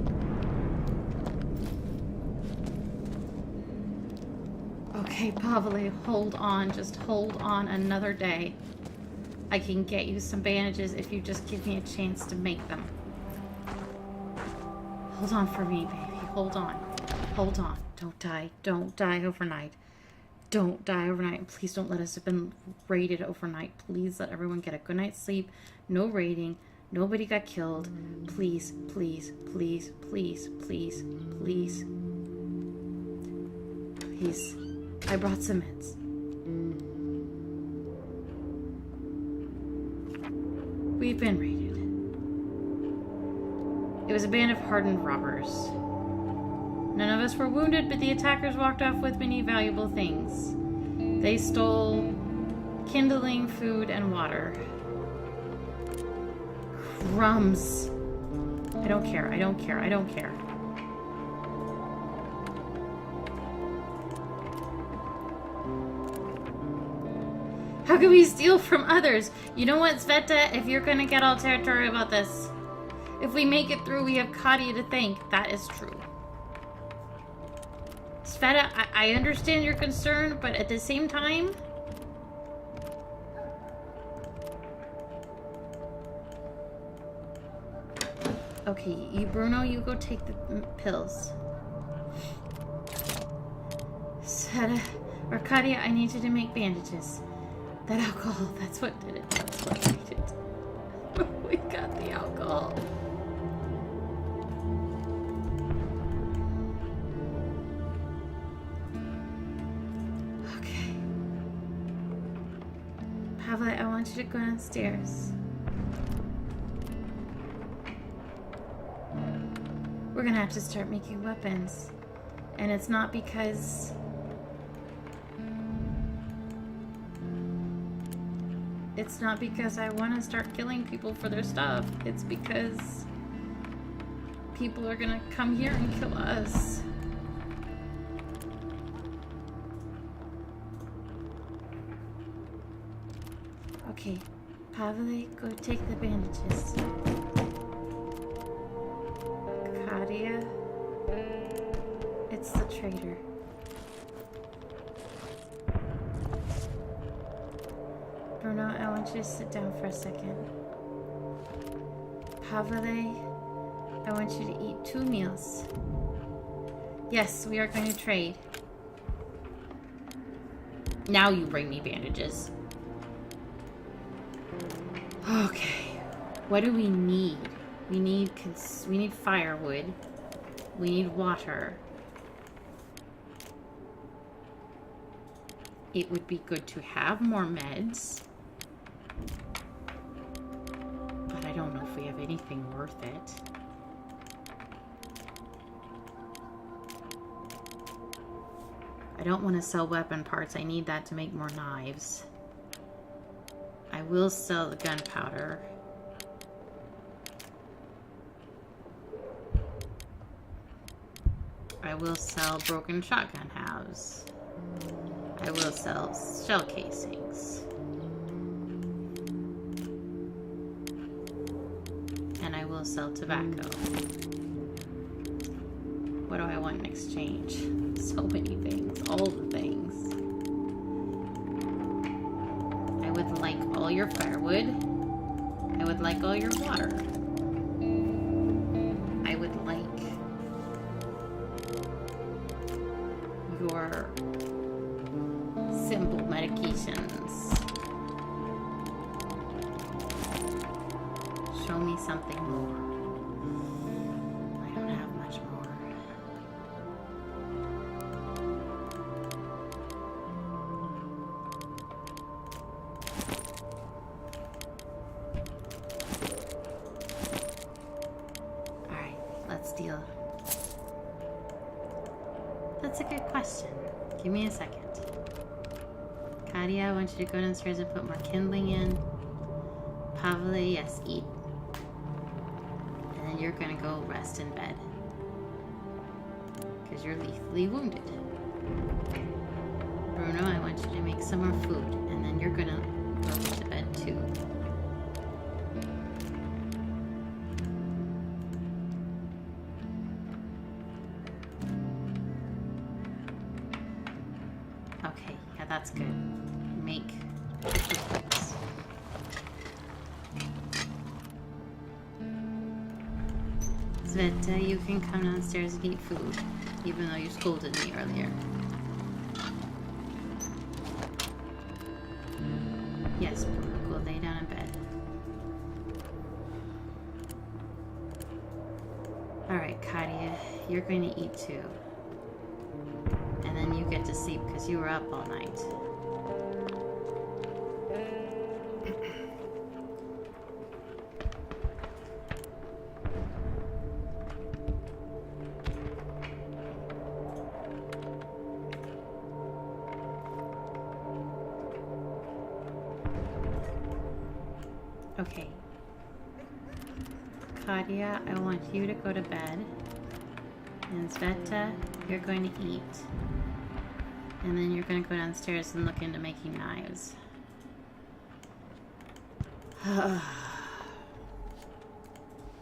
Okay, Pavle, hold on. Just hold on another day. I can get you some bandages if you just give me a chance to make them. Hold on for me, baby. Hold on. Hold on. Don't die. Don't die overnight. Don't die overnight. Please don't let us have been raided overnight. Please let everyone get a good night's sleep. No raiding. Nobody got killed. Please, please, please, please, please, please. Please. I brought some meds. We've been raided. It was a band of hardened robbers. None of us were wounded, but the attackers walked off with many valuable things. They stole kindling, food, and water. Crumbs. I don't care, I don't care, I don't care. How can we steal from others? You know what, Sveta? If you're gonna get all territorial about this, if we make it through, we have Katia to thank. That is true. Sveta, I understand your concern, but at the same time... Okay, you, Bruno, you go take the pills. Sveta, or Katia, I need you to make bandages. That alcohol, that's what did it. That's what made it. We got the alcohol. Okay. Pavle, I want you to go downstairs. We're gonna have to start making weapons. And it's not because... It's not because I want to start killing people for their stuff. It's because people are gonna come here and kill us. Okay, Pavle, go take the bandages. Katia, it's the traitor. Bruno, I want you to sit down for a second. Pavle, I want you to eat 2 meals. Yes, we are going to trade. Now you bring me bandages. Okay. What do we need? We need firewood. We need water. It would be good to have more meds. But I don't know if we have anything worth it. I don't want to sell weapon parts. I need that to make more knives. I will sell the gunpowder. I will sell broken shotgun halves. I will sell shell casings. And I will sell tobacco. What do I want in exchange? So many things. All the things. I would like all your firewood. I would like all your water. I would like your simple medications. Show me something more. I don't have much more. Alright, let's deal. That's a good question. Give me a second. Katia, I want you to go downstairs and put more kindling in. Pavle, yes, eat. And then you're gonna go rest in bed. Because you're lethally wounded. Bruno, I want you to make some more food. And then you're gonna go to bed too. Okay, yeah, that's good. Make 50 plates. Sveta, you can come downstairs and eat food, even though you scolded me earlier. Yes, Bruno, go lay down in bed. Alright, Katia, you're going to eat too. And then you get to sleep because you were up all night. Okay. Katia, I want you to go to bed. And Sveta, you're going to eat. And then you're going to go downstairs and look into making knives.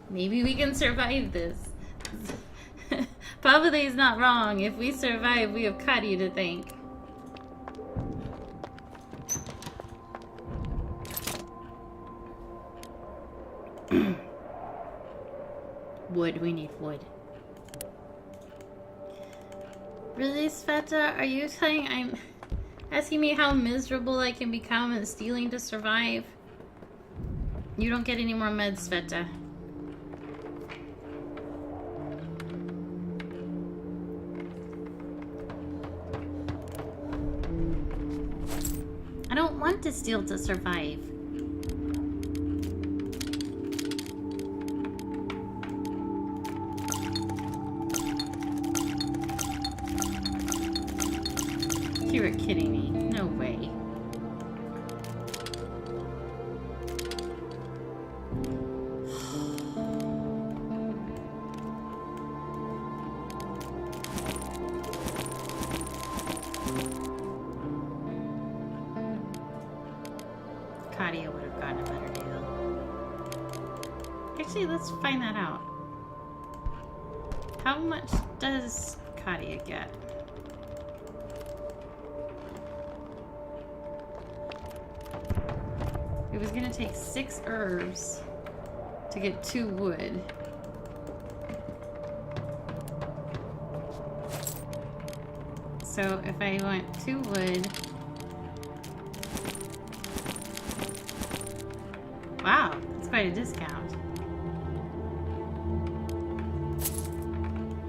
Maybe we can survive this. Pavle is not wrong. If we survive, we have Katia to thank. Wood, we need wood. Really, Sveta? Are you saying I'm asking me how miserable I can become and stealing to survive? You don't get any more meds, Sveta. I don't want to steal to survive. You were kidding me. No way. Katia would have gotten a better deal. Actually, let's find that out. How much does Katia get? It was gonna take 6 herbs to get 2 wood. So if I want 2 wood... Wow, that's quite a discount.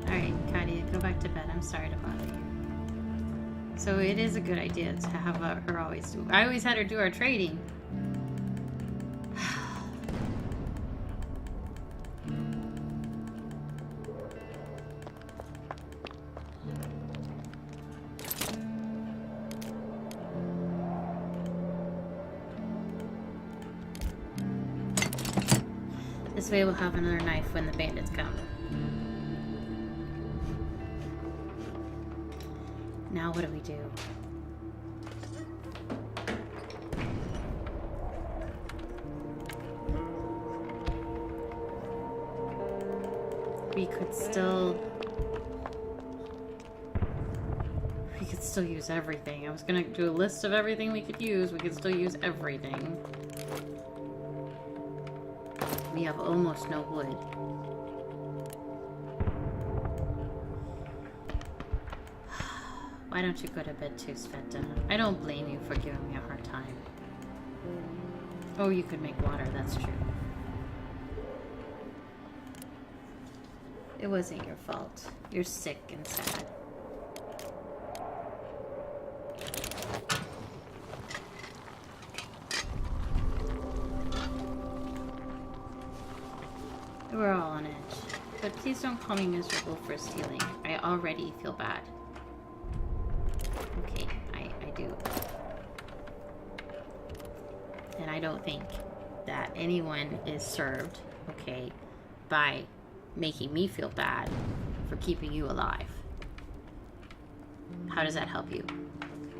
Alright, Katia, go back to bed. I'm sorry to bother you. So it is a good idea to have her always do... I always had her do our trading. This way we'll have another knife when the bandits come. Now what do we do? We could still use everything. I was gonna do a list of everything we could use. We could still use everything. We have almost no wood. Why don't you go to bed too, Sveta? I don't blame you for giving me a hard time. Oh, you could make water, that's true. It wasn't your fault. You're sick and sad. We're all on edge. But please don't call me miserable for stealing. I already feel bad. Okay, I do. And I don't think that anyone is served, okay, by making me feel bad for keeping you alive. How does that help you?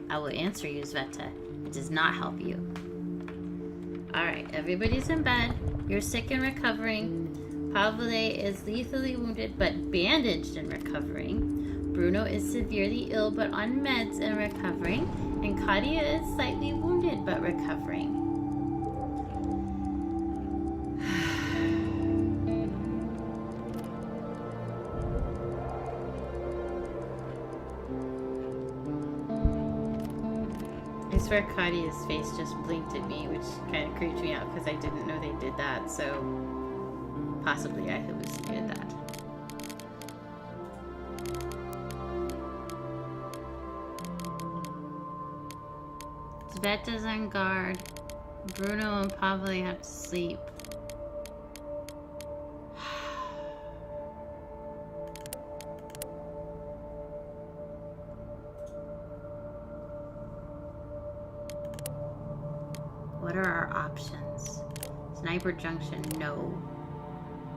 I will answer you, Sveta. It does not help you. Alright, everybody's in bed. You're sick and recovering. Pavle is lethally wounded but bandaged and recovering. Bruno is severely ill but on meds and recovering. And Katia is slightly wounded but recovering. I swear Katia's face just blinked at me, which kind of creeped me out because I didn't know they did that, so possibly I hallucinated that. Sveta's on guard. Bruno and Pavle have to sleep. What are our options? So Sniper junction, no.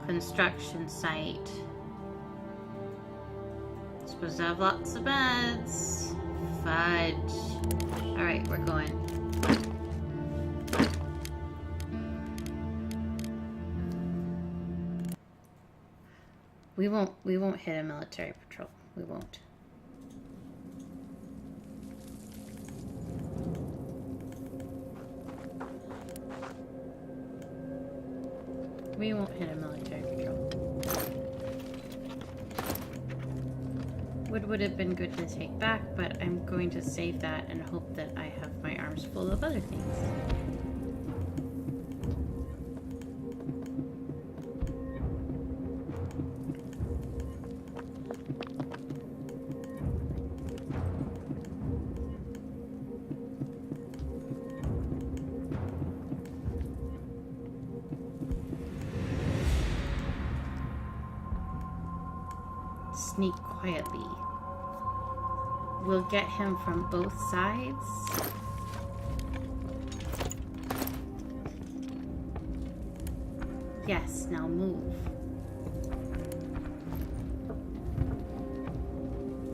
Construction site. Supposed to have lots of beds. Fudge. Alright, we're going. We won't hit a military patrol. We won't. We won't hit a military patrol. Wood would have been good to take back, but I'm going to save that and hope that I have my arms full of other things. Sneak quietly. We'll get him from both sides. Yes, now move.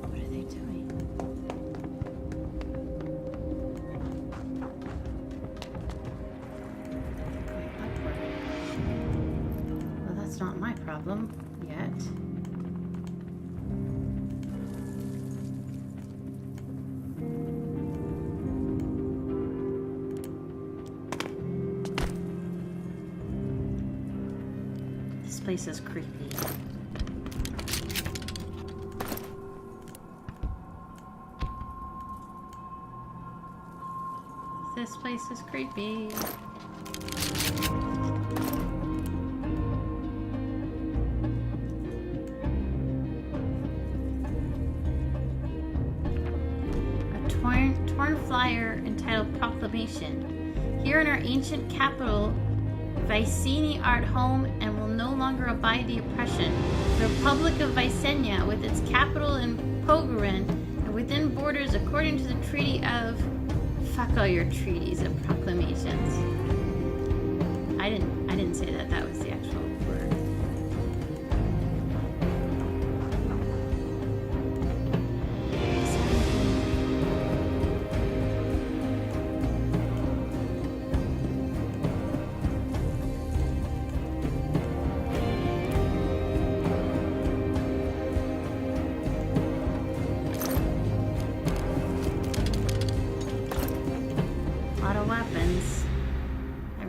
What are they doing? They're going upward. Well, that's not my problem yet. This place is creepy. This place is creepy. A torn flyer entitled Proclamation. Here in our ancient capital, Vicini art home and will no longer abide the oppression. The Republic of Vicenia, with its capital in Pogoren and within borders according to the Treaty of... Fuck all your treaties and proclamations. I didn't say that. That was the actual word.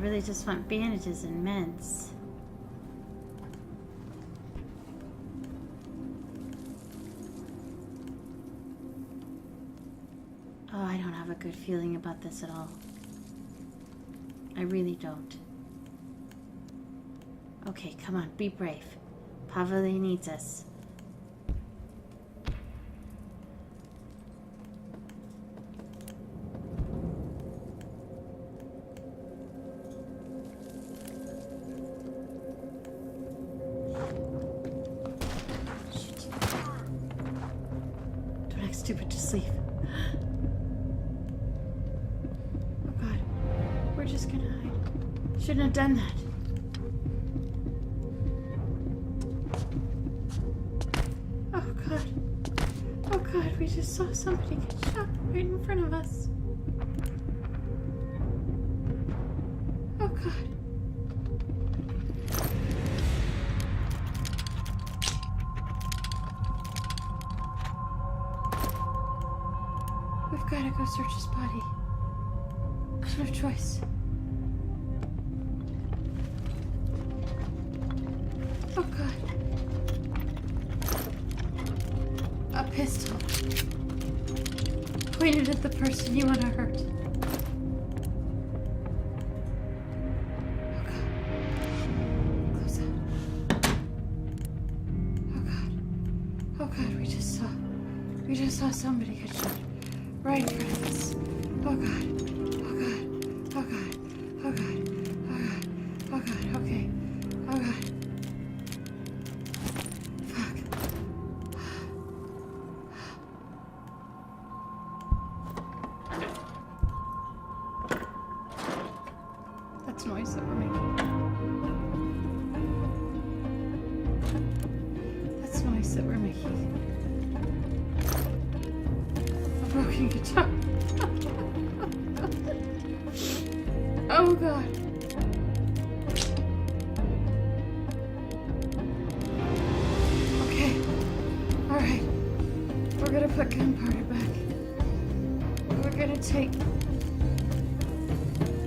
I just want bandages and meds. Oh, I don't have a good feeling about this at all. I really don't. Okay, come on, be brave. Pavle needs us. Stupid to sleep. Oh God, we're just gonna hide. Shouldn't have done that. Oh God. Oh God, we just saw somebody get shot right in front of us. Oh God. We've got to go search his body. I don't have a choice. Oh God. A pistol. Pointed at the person you want to hurt. Oh God. Close out. Oh God. Oh God, we just saw somebody get shot. Right in front of us. Oh God. Oh God. Oh God. Oh God. Oh God. Oh God. Okay. Oh God. Fuck. That's noise that we're making. A broken guitar. Oh god. Okay. Alright. We're gonna put gunpowder back. We're gonna take...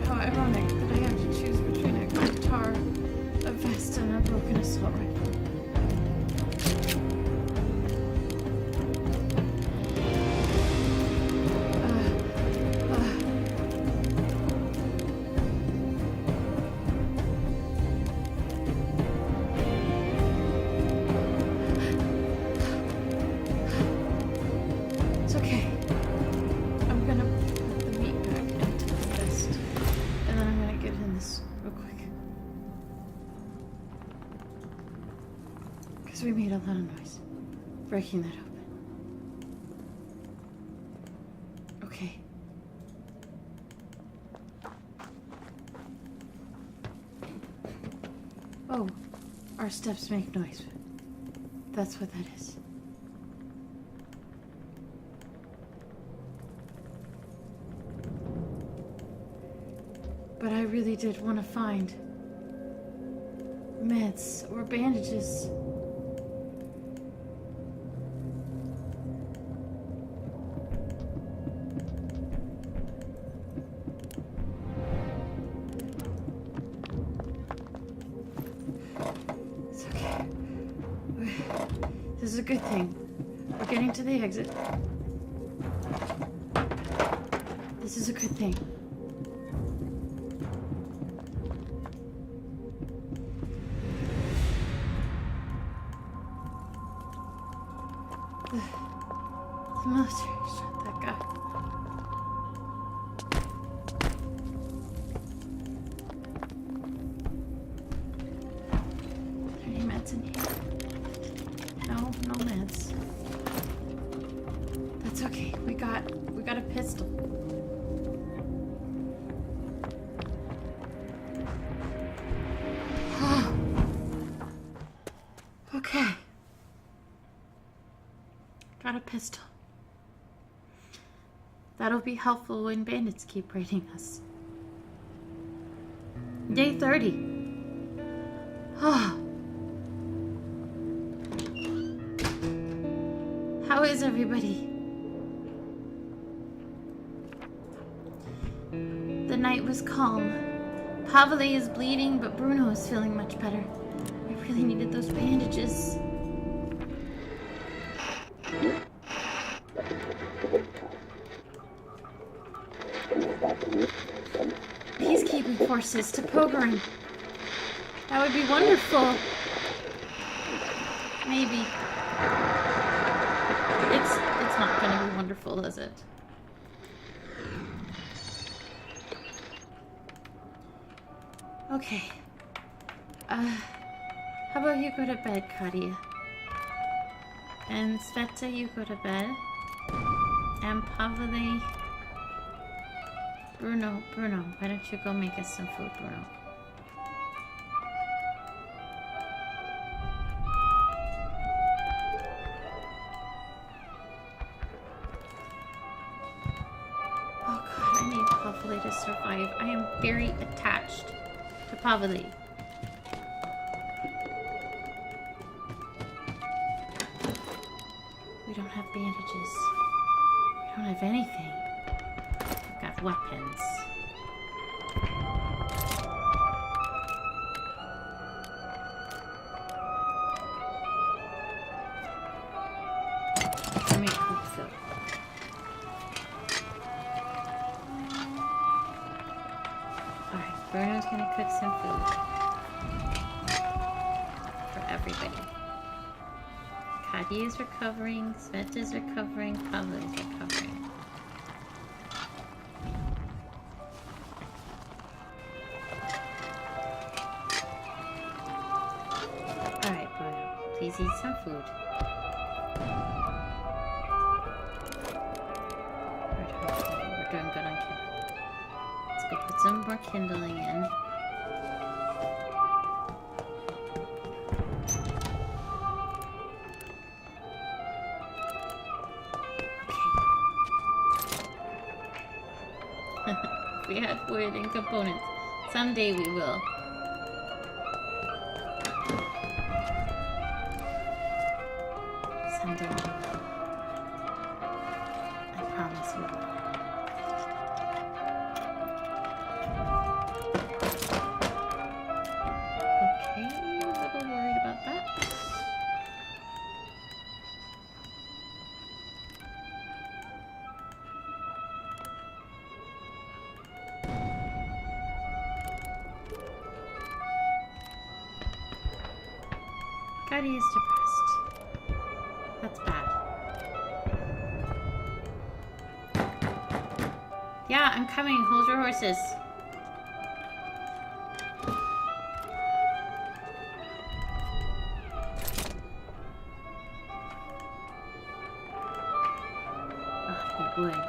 How ironic that I have to choose between a guitar, a vest, and a broken assault rifle. It's okay. I'm gonna put the meat back into the vest, and then I'm gonna get in this real quick. Because we made a lot of noise breaking that open. Okay. Oh, our steps make noise. That's what that is. But I really did want to find meds or bandages. It's okay. This is a good thing. We're getting to the exit. This is a good thing. The military shot that guy. Are there any meds in here? No meds. That's okay. We got a pistol. Okay. Got a pistol. That'll be helpful when bandits keep raiding us. Day 30. How is everybody? The night was calm. Pavle is bleeding, but Bruno is feeling much better. I really needed those bandages. Peacekeeping forces to Pogering. That would be wonderful. Maybe. It's not going to be wonderful, is it? Okay. How about you go to bed, Katia? And Sveta, you go to bed. And Pavle... Bruno, why don't you go make us some food, Bruno? Oh god, I need Pavle to survive. I am very attached to Pavle. We don't have bandages. We don't have anything. We've got weapons. Let me cook food. Alright, Bruno's gonna cook some food. For everybody. Katia is recovering, Sveta is recovering, Pavle is recovering. Alright, Bruno, please eat some food. We're doing good on kindling. Let's go put some more kindling in. If we had wood and components. Someday we will. Someday we will. I promise we will. Okay, a little worried about that. Katia is depressed. That's bad. Yeah, I'm coming. Hold your horses. Oh, he would.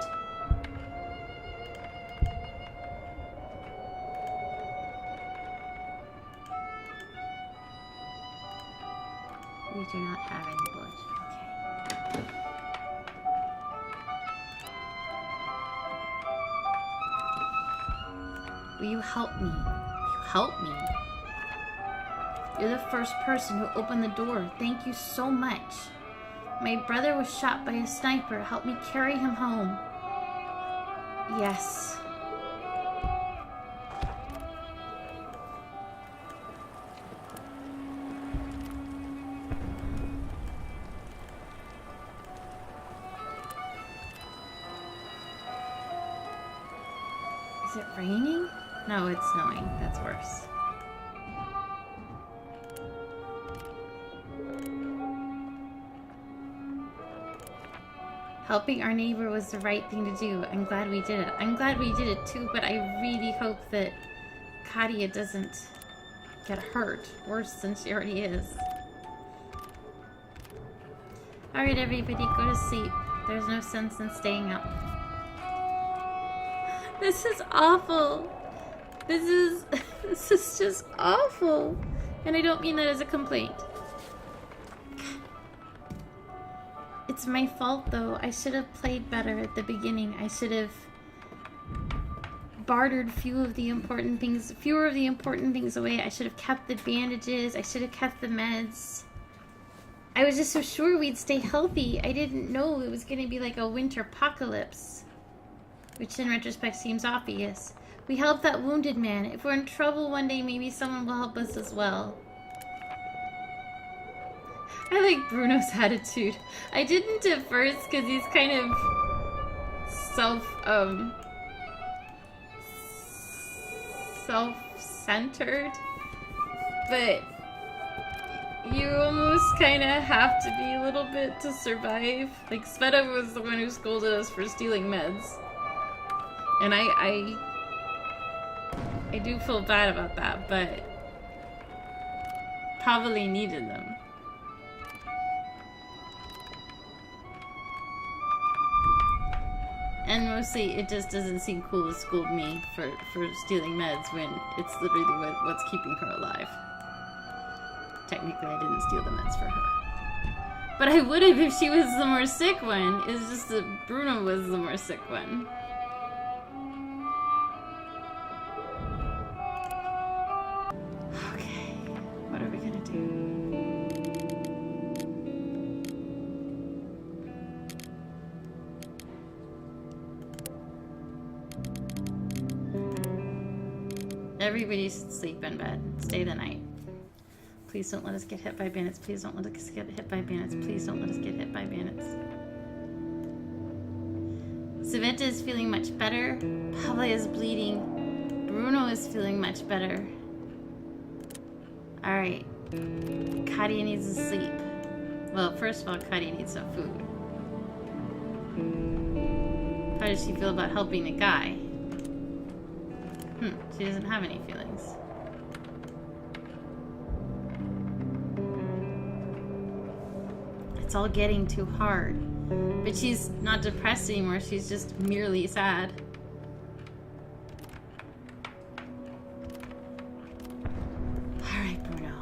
We do not have any wood. Okay. Will you help me? Will you help me? You're the first person who opened the door. Thank you so much. My brother was shot by a sniper. Help me carry him home. Yes. Is it raining? No, it's snowing. That's worse. Helping our neighbor was the right thing to do. I'm glad we did it. I'm glad we did it too, but I really hope that Katia doesn't get hurt worse than she already is. Alright, everybody, go to sleep. There's no sense in staying up. This is awful. This is just awful. And I don't mean that as a complaint. It's my fault though. I should have played better at the beginning. I should have bartered fewer of the important things away. I should have kept the bandages. I should have kept the meds. I was just so sure we'd stay healthy. I didn't know it was going to be like a winter apocalypse. Which in retrospect seems obvious. We helped that wounded man. If we're in trouble one day, maybe someone will help us as well. I like Bruno's attitude. I didn't at first because he's kind of self-centered. But you almost kind of have to be a little bit to survive. Like, Sveta was the one who scolded us for stealing meds. And I do feel bad about that, but Pavle needed them. And mostly, it just doesn't seem cool to scold me for stealing meds when it's literally what's keeping her alive. Technically, I didn't steal the meds for her. But I would have if she was the more sick one. It's just that Bruno was the more sick one. Okay, what are we gonna do? Everybody should sleep in bed. Stay the night. Please don't let us get hit by bandits. Please don't let us get hit by bandits. Please don't let us get hit by bandits. Sveta is feeling much better. Pavle is bleeding. Bruno is feeling much better. Alright. Katia needs to sleep. Well, first of all, Katia needs some food. How does she feel about helping a guy? She doesn't have any feelings. It's all getting too hard. But she's not depressed anymore, she's just merely sad. Alright, Bruno.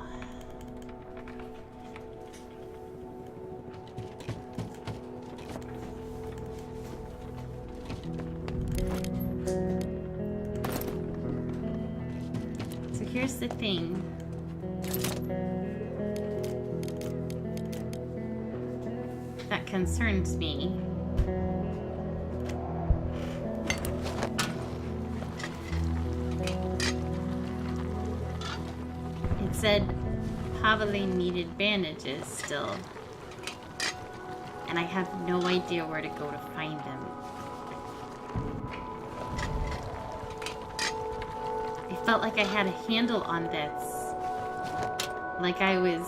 here's the thing. That concerns me. It said Pavle needed bandages still. And I have no idea where to go to find them. I felt like I had a handle on this. Like I was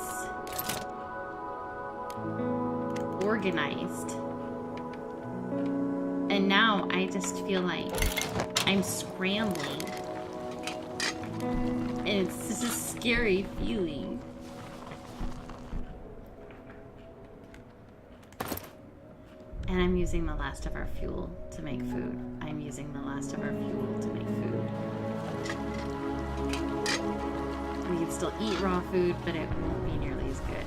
organized. And now I just feel like I'm scrambling. And it's just a scary feeling. And I'm using the last of our fuel to make food. I'm using the last of our fuel to make food. We can still eat raw food, but it won't be nearly as good.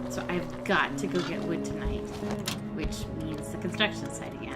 So I've got to go get wood tonight, which means the construction site again.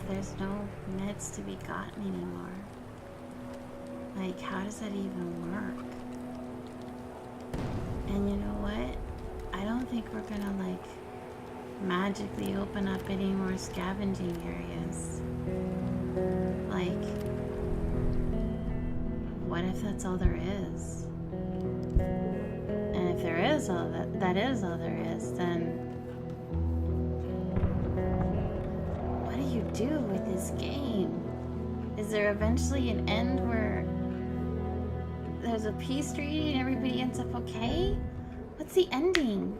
There's no meds to be gotten anymore. Like, how does that even work? And you know what? I don't think we're gonna, like, magically open up any more scavenging areas. Like, what if that's all there is? And if there is all that is all there is, then do with this game? Is there eventually an end where there's a peace treaty and everybody ends up okay? What's the ending?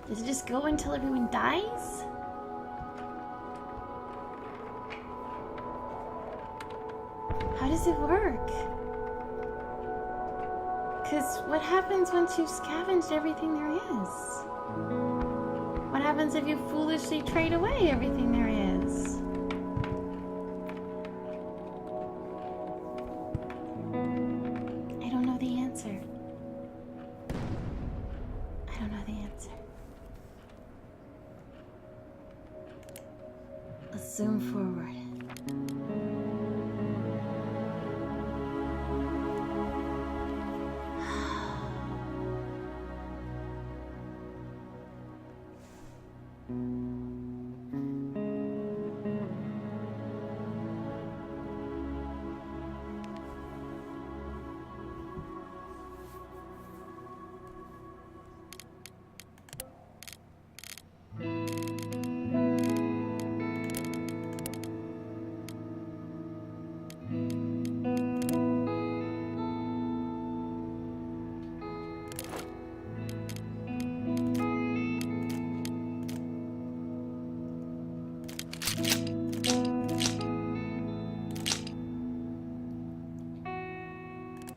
Does it just go until everyone dies? How does it work? Because what happens once you've scavenged everything there is? What happens if you foolishly trade away everything there is? Zoom forward.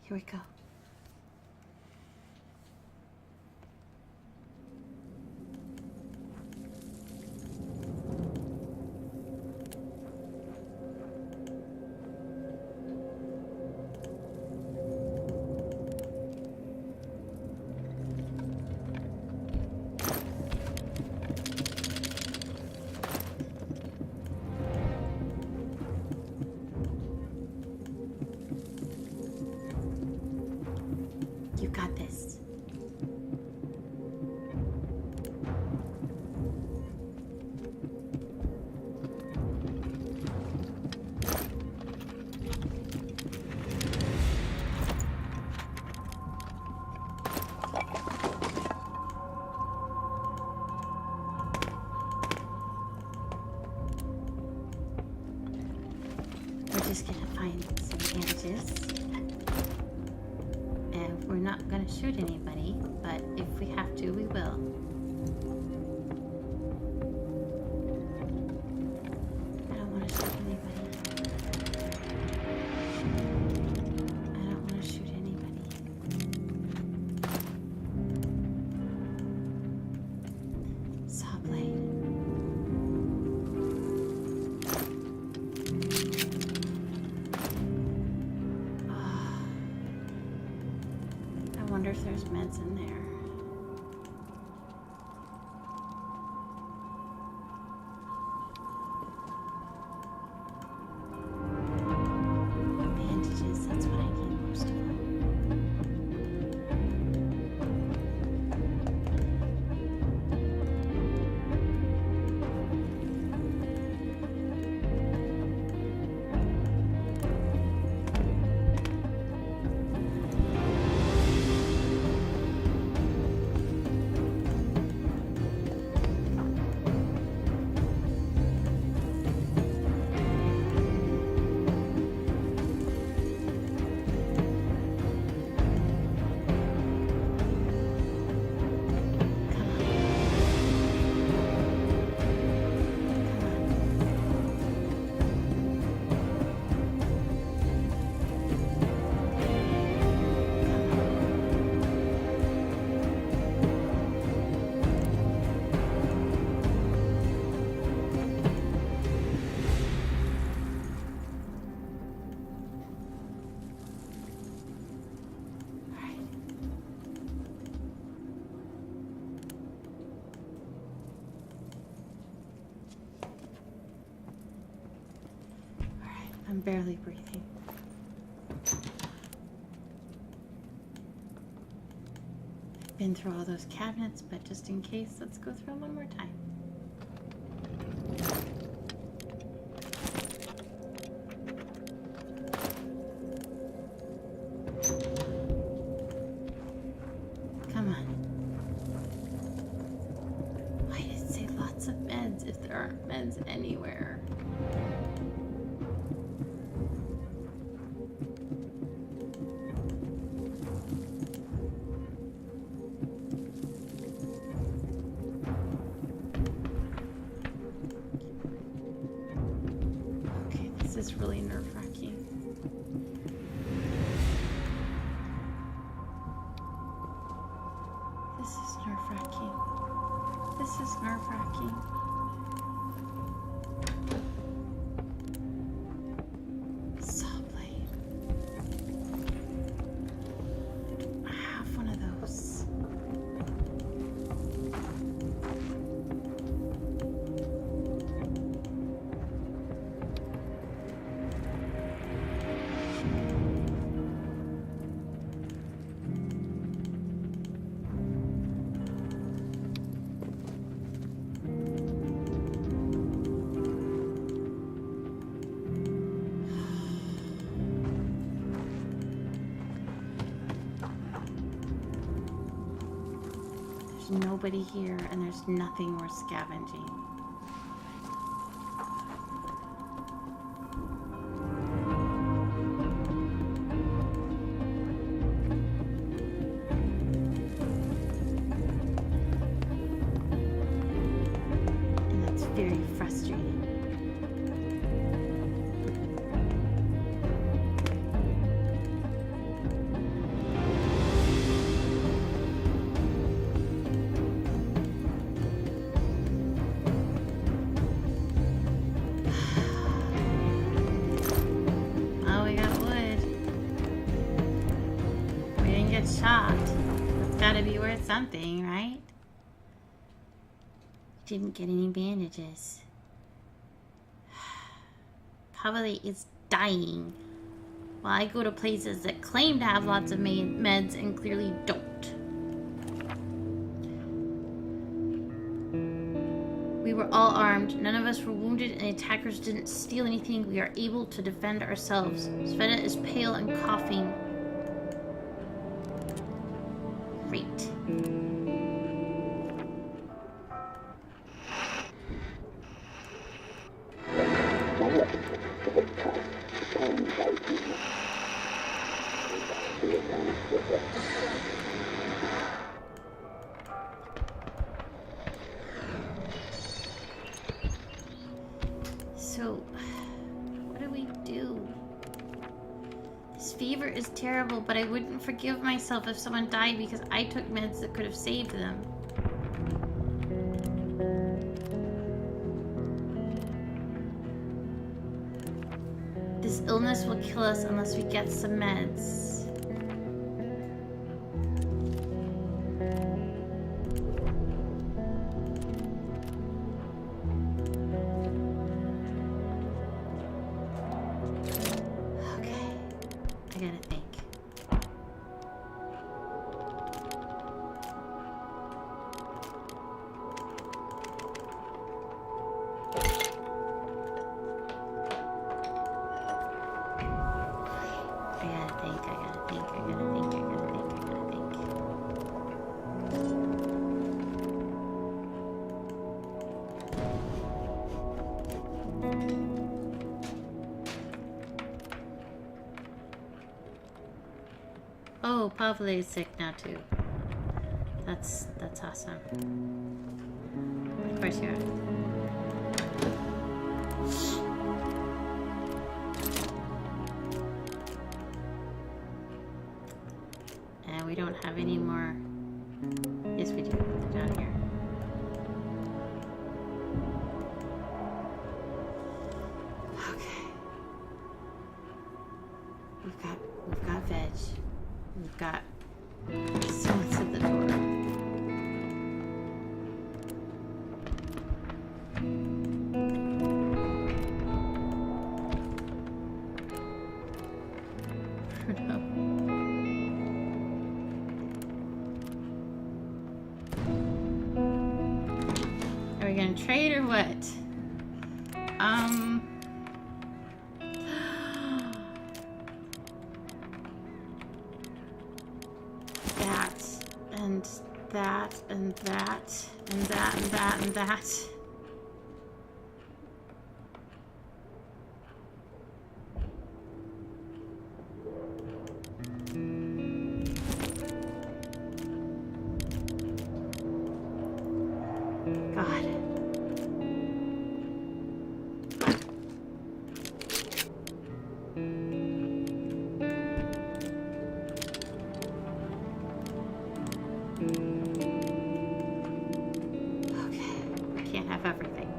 Here we go. We're just gonna find some bandages. And we're not gonna shoot anybody, but if we have to, we will. I don't want to shoot anybody. I don't want to shoot anybody. Saw blade. I wonder if there's meds in there. Bandages, that's what I need most of them. I'm barely breathing. I've been through all those cabinets, but just in case, let's go through them one more time. Come on. Why did it say lots of meds if there aren't meds anywhere? This is really nerve-wracking. This is nerve-wracking. This is nerve-wracking. Saw blade. I have one of those. There's nobody here, and there's nothing worth scavenging. And that's very frustrating. Shot. That's gotta be worth something, right? Didn't get any bandages. Pavle is dying while I go to places that claim to have lots of meds and clearly don't. We were all armed. None of us were wounded, and the attackers didn't steal anything. We are able to defend ourselves. Sveta is pale and coughing. Great. So, what do we do? This fever is terrible, but I wouldn't forgive myself if someone died because I took meds that could have saved them. This illness will kill us unless we get some meds. Oh, Pavle is sick now too. That's awesome. Of course you are. And we don't have any more. Yes, we do. They're down here. Okay. We've got veg. We've got someone's at the door. Bruno. Are we gonna trade or what? That and that and that and that and that. God. Everything.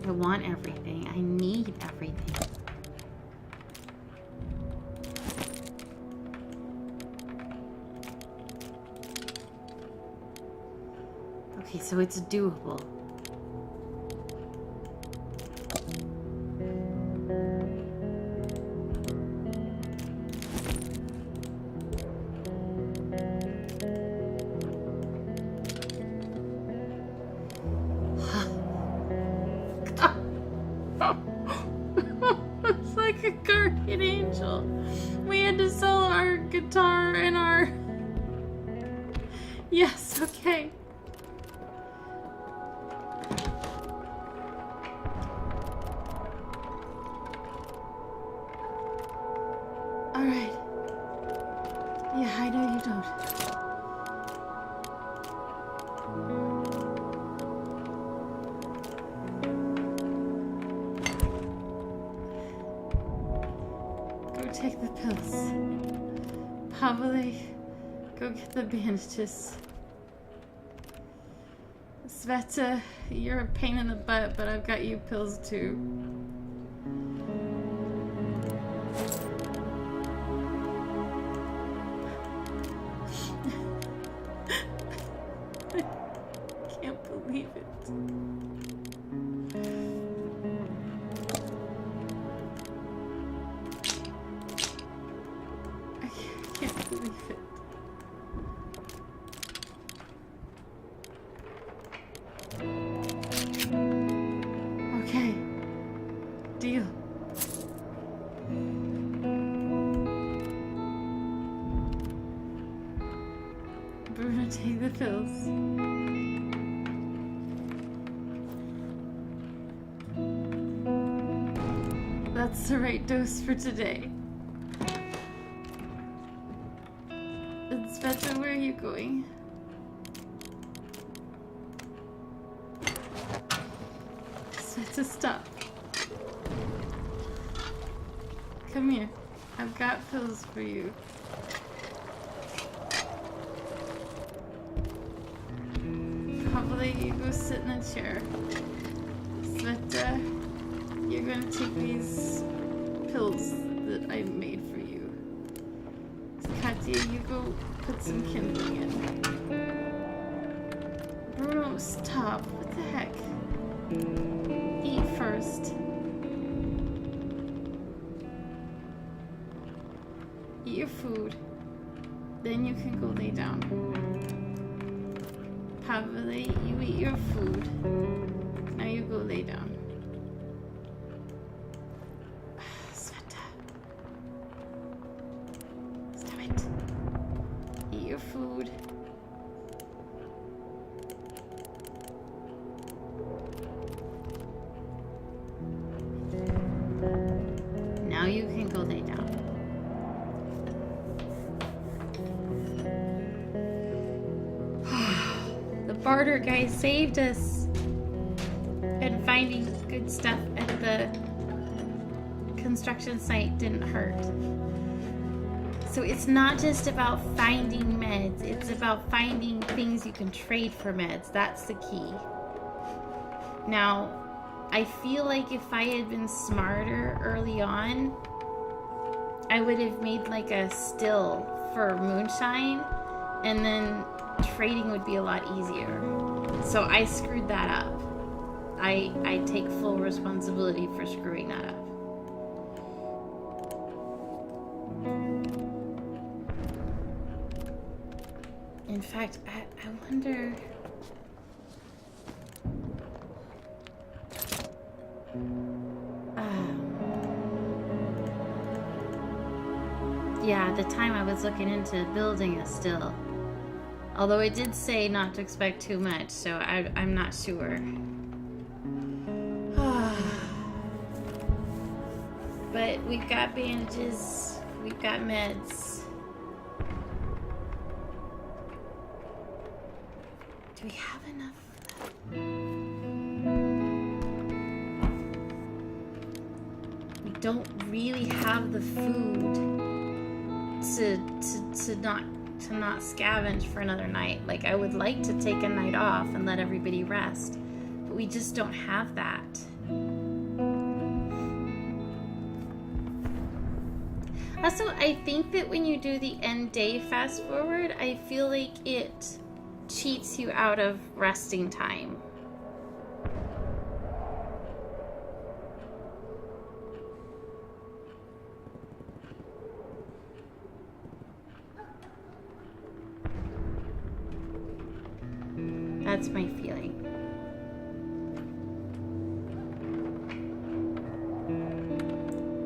I want everything. I need everything. Okay, so it's doable. It's like a guardian angel. We had to sell our guitar and our... Yes, okay. Alright. Yeah, I know you don't. Take the pills. Pavle, go get the bandages. Sveta, you're a pain in the butt, but I've got you pills too. I can't believe it. Can't believe it. Okay. Deal. Bruno, take the pills. That's the right dose for today. Inspector, where are you going? Inspector, stop. Come here. I've got pills for you. Pavle, you go sit in a chair. Sveta, you're gonna take these pills that I made for you. Katia, you go put some kindling in. Bruno, stop. What the heck? Eat first. Eat your food. Then you can go lay down. Pavle, you eat your food. Now you go lay down. Sveta. Stop it. Eat your food. Now you can go lay down. The barter guy saved us. And finding good stuff at the construction site didn't hurt. So it's not just about finding meds, it's about finding things you can trade for meds. That's the key. Now, I feel like if I had been smarter early on, I would have made like a still for moonshine, and then trading would be a lot easier. So I screwed that up. I take full responsibility for screwing that up. In fact, I wonder... yeah, at the time I was looking into building a still. Although it did say not to expect too much, so I'm not sure. But we've got bandages, we've got meds. Do we have enough? We don't really have the food to not scavenge for another night. Like, I would like to take a night off and let everybody rest, but we just don't have that. Also, I think that when you do the end day fast forward, I feel like it cheats you out of resting time. That's my feeling.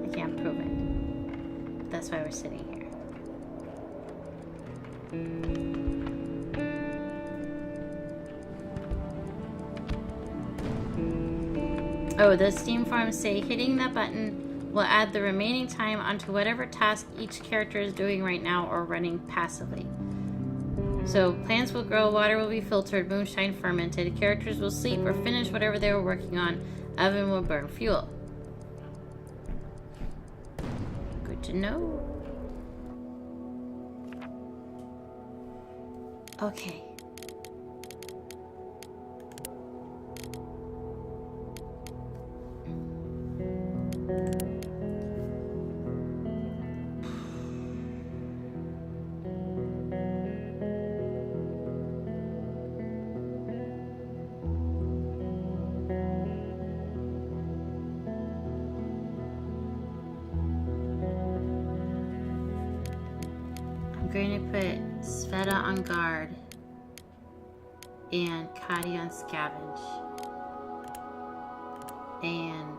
I can't prove it. That's why we're sitting here. Oh, the Steam forums say hitting that button will add the remaining time onto whatever task each character is doing right now or running passively. So, plants will grow, water will be filtered, moonshine fermented, characters will sleep or finish whatever they were working on, oven will burn fuel. Good to know. Okay. I'm going to put Sveta on guard and Katia on scavenge. And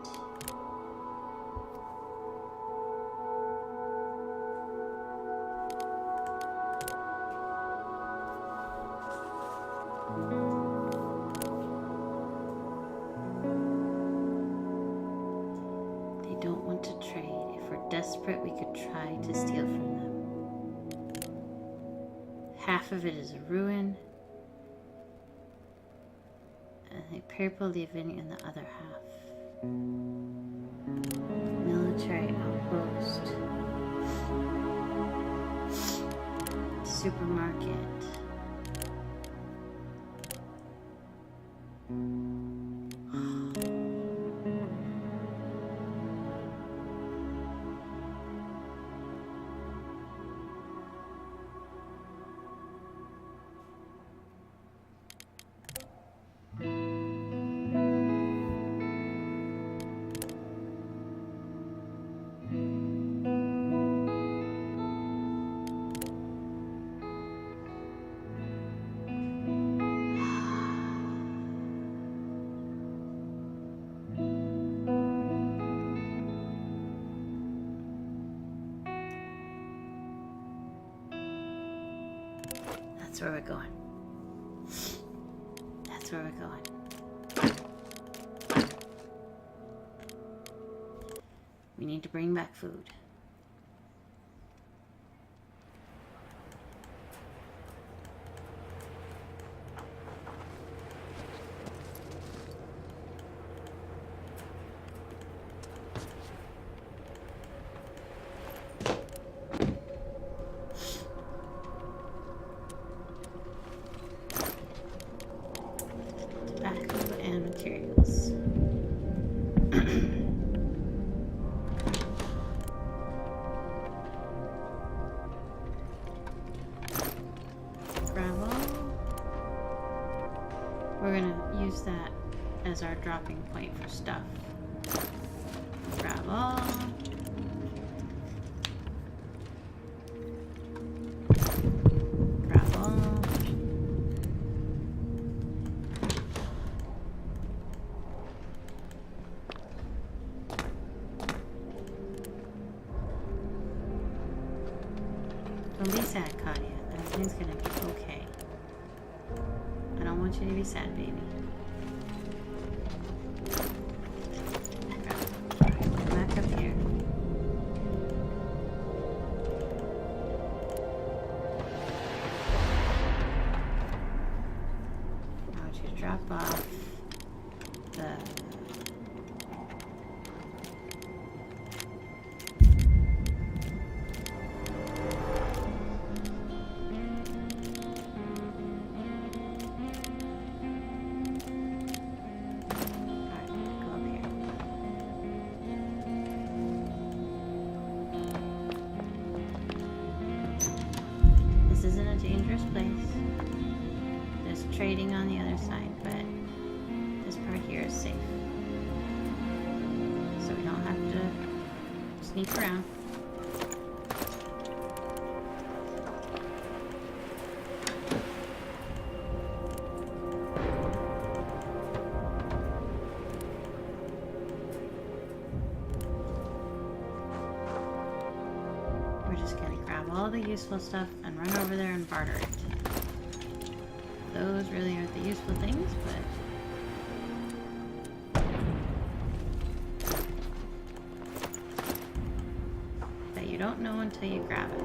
desperate, we could try to steal from them. Half of it is a ruin. And the purple living in the other half. Military outpost. Supermarket. That's where we're going. That's where we're going. We need to bring back food. That as our dropping point for stuff. Gravel. Gravel. Don't be sad, Katia. Everything's gonna be okay. I don't want you to be sad, baby. Trading on the other side, but this part here is safe. So we don't have to sneak around. We're just gonna grab all the useful stuff and run over there and barter it. Those really aren't the useful things, but you don't know until you grab it.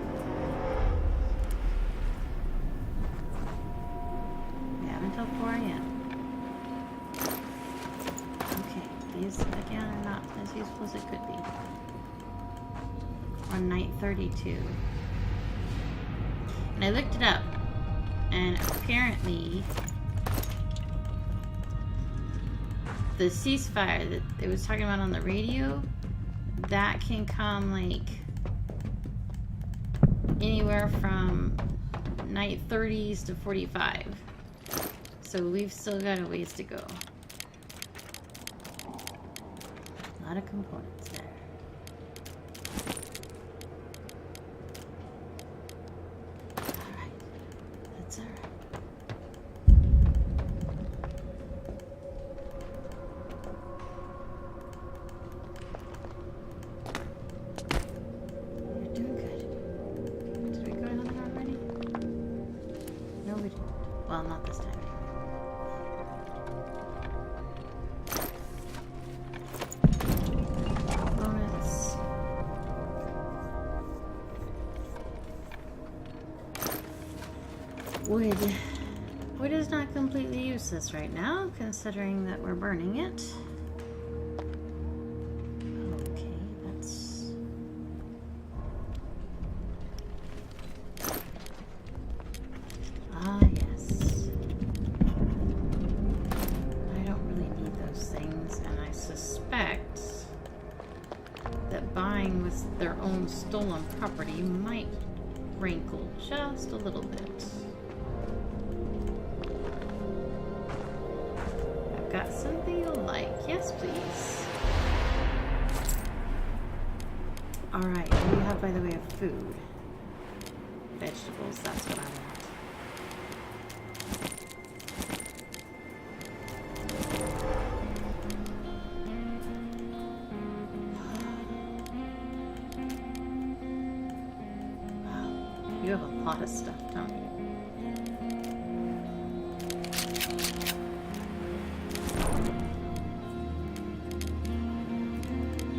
We have until 4 a.m. Okay, these again are not as useful as it could be. On night 32. And I looked it up. And apparently, the ceasefire that it was talking about on the radio, that can come like anywhere from night 30s to 45. So we've still got a ways to go. A lot of components there. Well, not this time. Bonus. Wood. Wood is not completely useless right now, considering that we're burning it. Okay, that's... Ah, yes. I don't really need those things, and I suspect that buying with their own stolen property might wrinkle just a little bit. I've got something you'll like. Yes, please. Alright, what do you have by the way of food? Vegetables, that's what I want. You have a lot of stuff, don't you?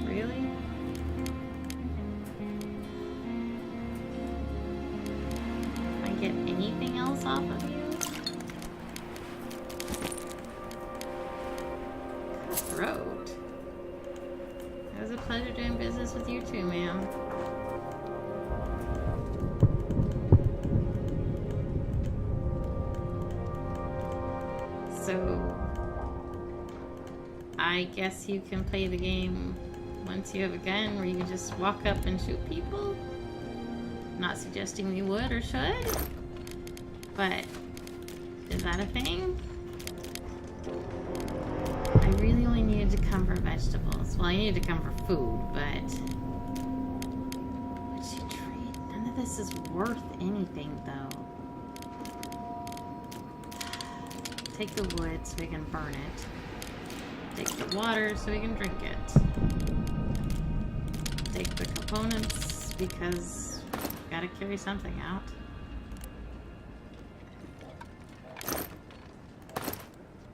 Really? Can I get anything else off of you? Cutthroat. It was a pleasure doing business with you too, ma'am. So, I guess you can play the game once you have a gun where you can just walk up and shoot people. Not suggesting we would or should, but is that a thing? I really only needed to come for vegetables. Well, I needed to come for food, but what'd she trade? None of this is worth anything, though. Take the wood so we can burn it. Take the water so we can drink it. Take the components because we've got to carry something out.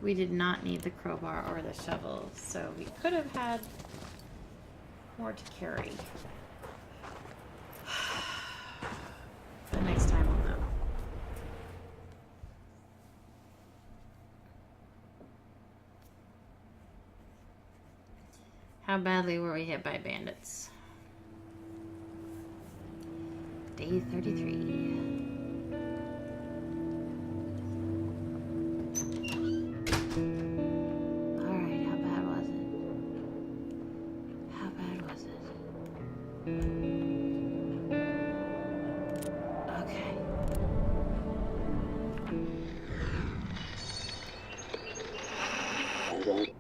We did not need the crowbar or the shovel, so we could have had more to carry. But next time we'll know. How badly were we hit by bandits? Day 33. Alright, how bad was it? How bad was it? Okay. Alright.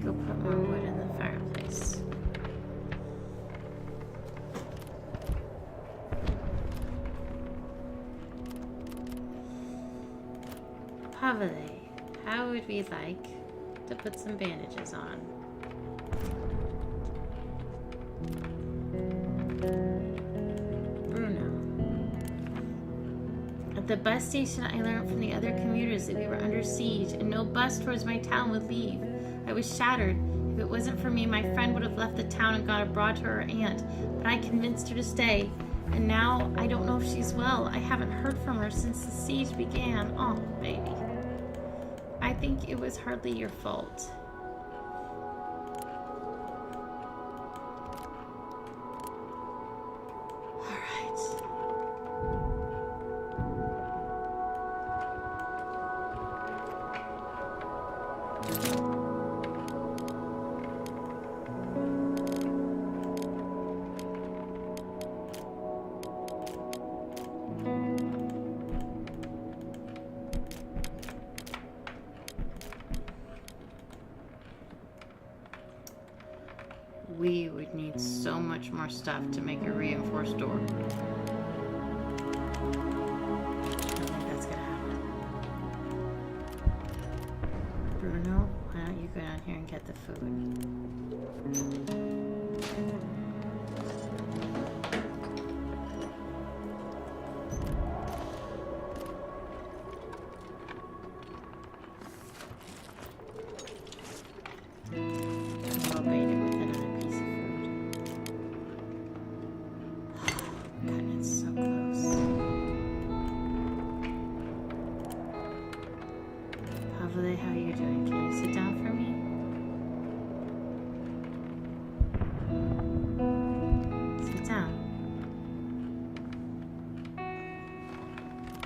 Go put more wood in the fireplace. Pavle, how would we like to put some bandages on? Bruno. At the bus station, I learned from the other commuters that we were under siege and no bus towards my town would leave. I was shattered. If it wasn't for me, my friend would have left the town and gone abroad to her aunt, but I convinced her to stay. And now I don't know if she's well. I haven't heard from her since the siege began. Oh, baby. I think it was hardly your fault. All right. We would need so much more stuff to make a reinforced door. I don't think that's gonna happen. Bruno, why don't you go down here and get the food?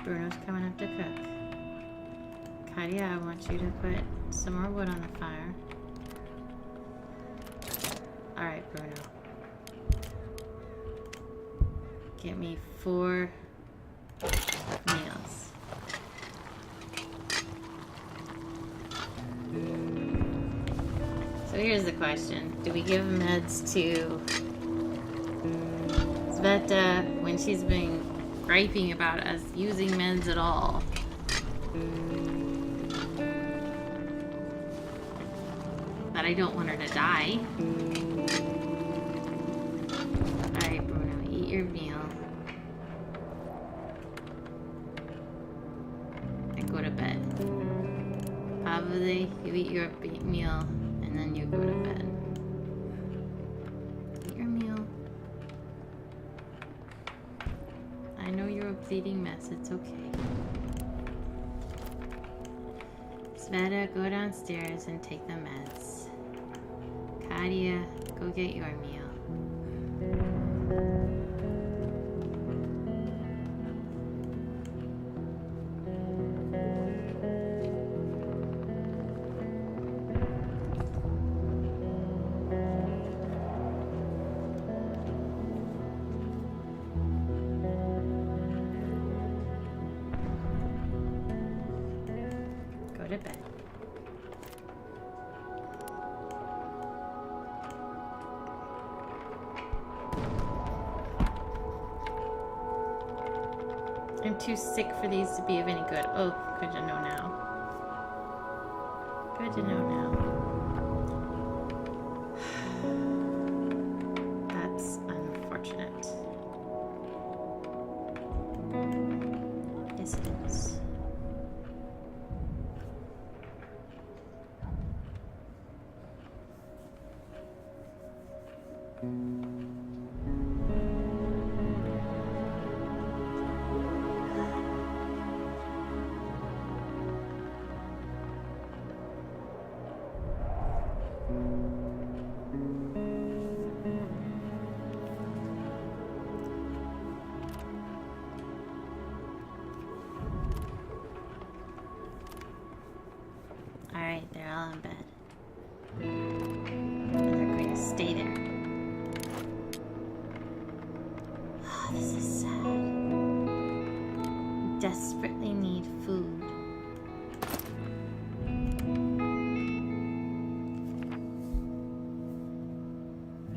Bruno's coming up to cook. Katia, I want you to put some more wood on the fire. Alright, Bruno. Get me 4 meals. So here's the question. Do we give meds to Sveta when she's been griping about us using meds at all? But I don't want her to die. Alright, Bruno, eat your meal. And go to bed. Pavle, you eat your meal, and then you go to bed. Eat your meal. I know you're a bleeding mess, it's okay. Sveta, go downstairs and take the meds. Katia, go get your meal. Go to bed. I'm too sick for these to be of any good. Oh, good to know now. Good to know now. That's unfortunate. Yes, it is. Alright, they're all in bed. And they're going to stay there. Oh, this is sad. We desperately need food.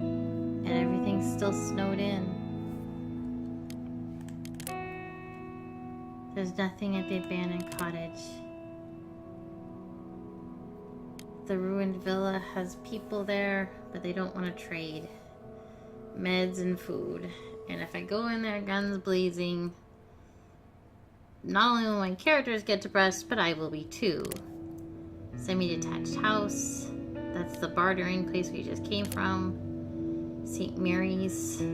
And everything's still snowed in. There's nothing at the abandoned cottage. The ruined villa has people there, but they don't want to trade meds and food. And if I go in there guns blazing, not only will my characters get depressed, but I will be too. Semi-detached house. That's the bartering place we just came from. St. Mary's. A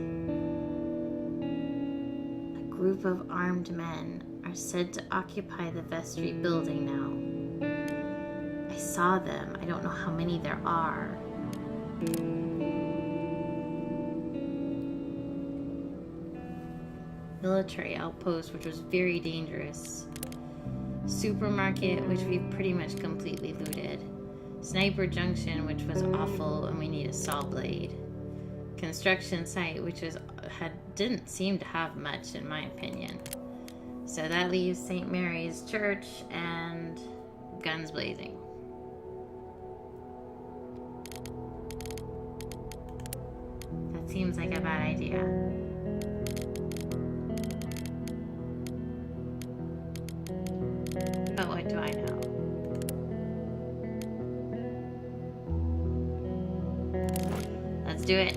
group of armed men are said to occupy the vestry building now. I saw them. I don't know how many there are. Military outpost, which was very dangerous. Supermarket, which we pretty much completely looted. Sniper Junction, which was awful, and we need a saw blade. Construction site, which didn't seem to have much, in my opinion. So that leaves St. Mary's Church and guns blazing. That seems like a bad idea. But what do I know? Let's do it.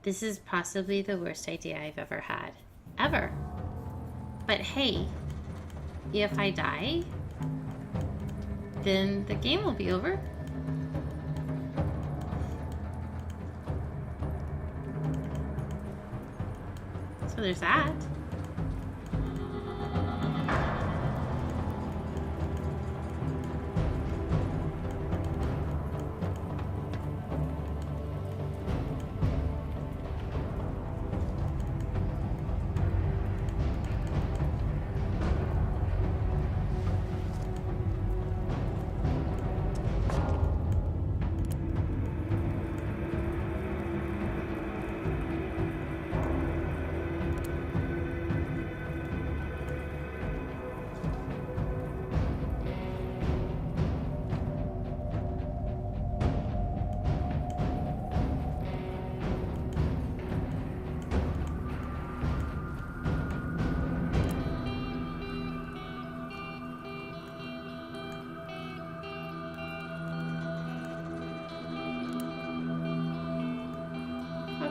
This is possibly the worst idea I've ever had. Ever. But hey, if I die, then the game will be over. So there's that.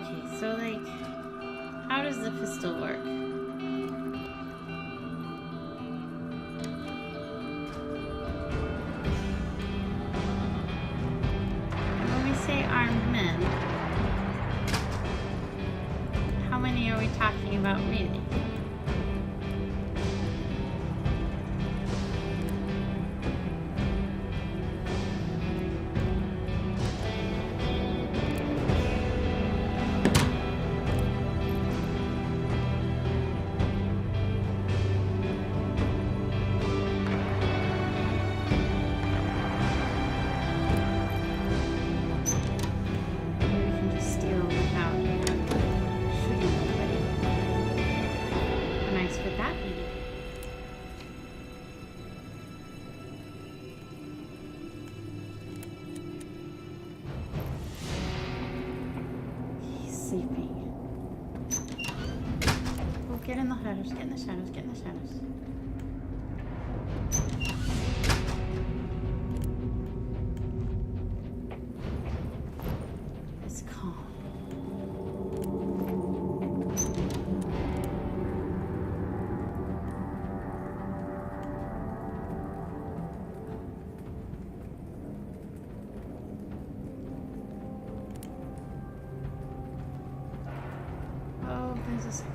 Okay, so like, how does the pistol work? When we say armed men, how many are we talking about really? Get in the shadows, get in the shadows, get in the shadows. It's calm. Oh, there's a second.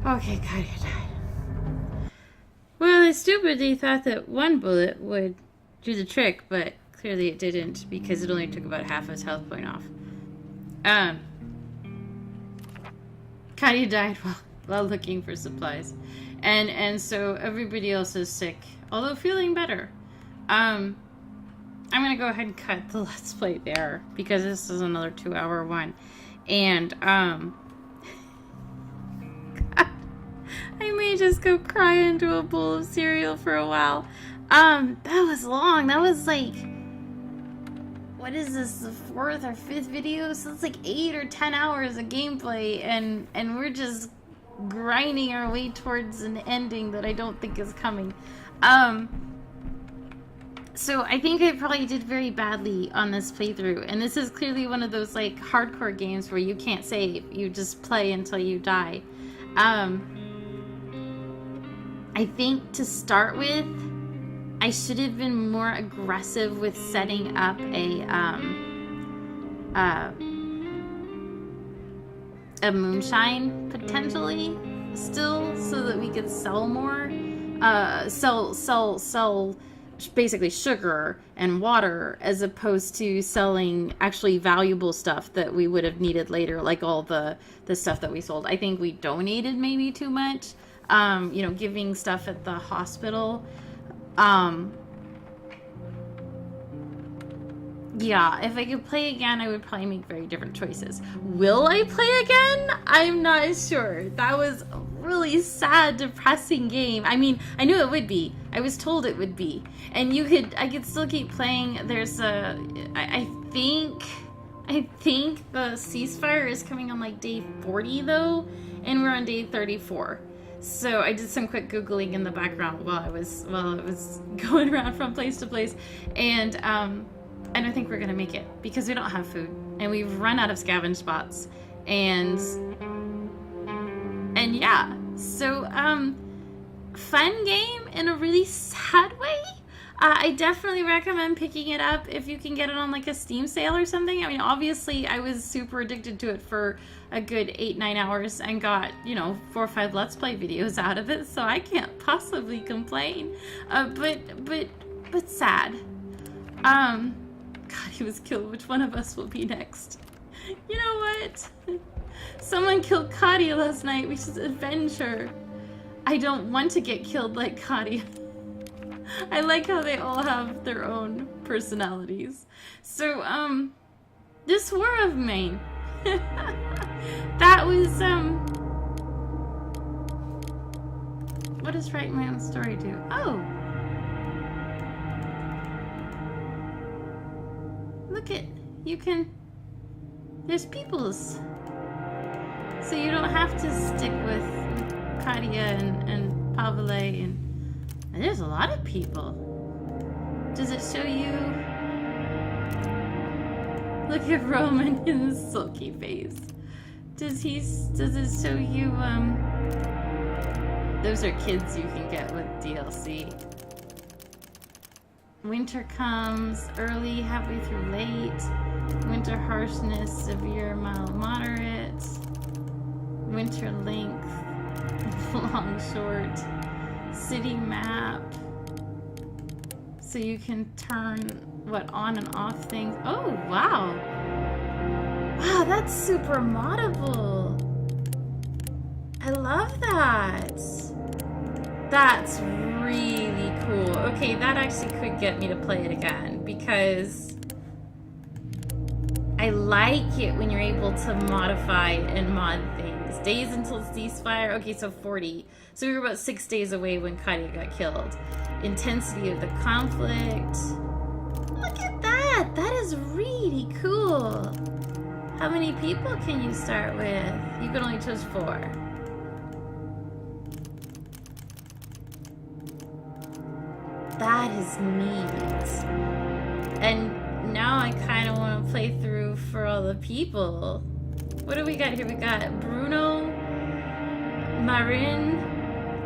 Okay, Katia died. Well, I stupidly thought that one bullet would do the trick, but clearly it didn't because it only took about half his health point off. Katia died while looking for supplies. And so everybody else is sick, although feeling better. I'm going to go ahead and cut the Let's Play there because this is another 2-hour one. And, I may just go cry into a bowl of cereal for a while. That was long. That was like, what is this, the 4th or 5th video? So it's like 8 or 10 hours of gameplay, and we're just grinding our way towards an ending that I don't think is coming. So I think I probably did very badly on this playthrough, and this is clearly one of those like hardcore games where you can't save, you just play until you die. I think to start with, I should have been more aggressive with setting up a moonshine potentially still, so that we could sell more, sell basically sugar and water, as opposed to selling actually valuable stuff that we would have needed later, like all the stuff that we sold. I think we donated maybe too much. You know, giving stuff at the hospital. Yeah, if I could play again, I would probably make very different choices. Will I play again? I'm not sure. That was a really sad, depressing game. I mean, I knew it would be. I was told it would be. And I could still keep playing. There's I think the ceasefire is coming on like day 40 though, and we're on day 34. So I did some quick Googling in the background while it was going around from place to place, and I think we're gonna make it because we don't have food and we've run out of scavenge spots, and yeah. So fun game in a really sad way. I definitely recommend picking it up if you can get it on like a Steam sale or something. I mean, obviously I was super addicted to it for a good 8-9 hours and got, 4 or 5 Let's Play videos out of it, so I can't possibly complain. But sad. God, he was killed. Which one of us will be next? You know what? Someone killed Katia last night. We should avenge her. I don't want to get killed like Katia. I like how they all have their own personalities. So, this War of Maine. That was, what does Write My Own Story do? Oh! look at, you can, there's peoples. So you don't have to stick with Katia and Pavle, and there's a lot of people. Does it show you? Look at Roman in his sulky face. Does it show you, those are kids you can get with DLC. Winter comes, early, halfway through, late. Winter harshness, severe, mild, moderate. Winter length, long, short. City map. So you can turn, what, on and off things. Oh, wow. Wow, that's super moddable. I love that. That's really cool. Okay, that actually could get me to play it again because I like it when you're able to modify and mod things. Days until ceasefire. Okay, so 40. So we were about 6 days away when Katia got killed. Intensity of the conflict. Look at that. That is really cool. How many people can you start with? You can only choose 4. That is neat. And now I kind of want to play through for all the people. What do we got here? We got Bruno, Marin,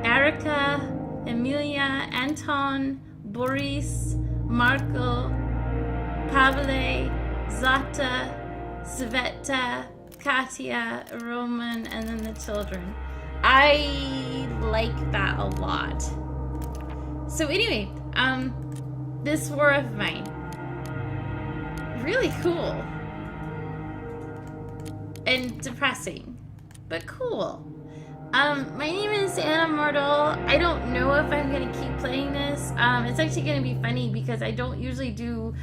Erica, Emilia, Anton, Boris, Marco, Pavle, Zata, Sveta, Katia, Roman, and then the children. I like that a lot. So anyway, this war of mine. Really cool. And depressing, but cool. My name is Anna Myrtle. I don't know if I'm gonna keep playing this. It's actually gonna be funny because I don't usually do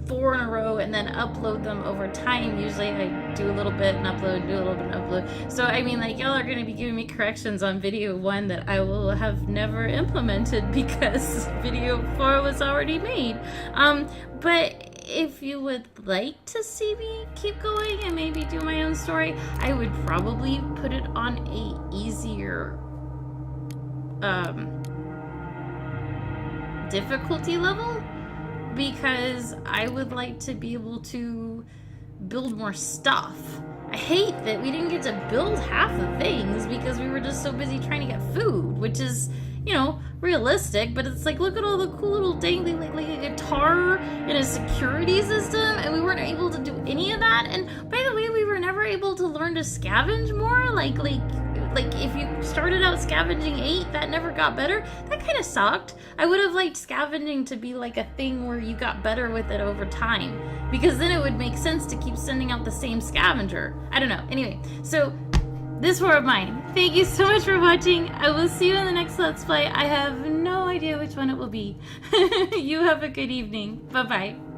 4 in a row and then upload them over time. Usually I do a little bit and upload, do a little bit and upload. So I mean, like, y'all are gonna be giving me corrections on video 1 that I will have never implemented because video 4 was already made. But if you would like to see me keep going and maybe do my own story, I would probably put it on a easier difficulty level, because I would like to be able to build more stuff. I hate that we didn't get to build half the things because we were just so busy trying to get food, which is, you know, realistic, but it's like, look at all the cool little dangling, like a guitar and a security system, and we weren't able to do any of that. And by the way, we were never able to learn to scavenge more. Like if you started out scavenging 8, that never got better. That kind of sucked. I would have liked scavenging to be like a thing where you got better with it over time, because then it would make sense to keep sending out the same scavenger. I don't know. Anyway, so this war of mine. Thank you so much for watching. I will see you in the next Let's Play. I have no idea which one it will be. You have a good evening. Bye-bye.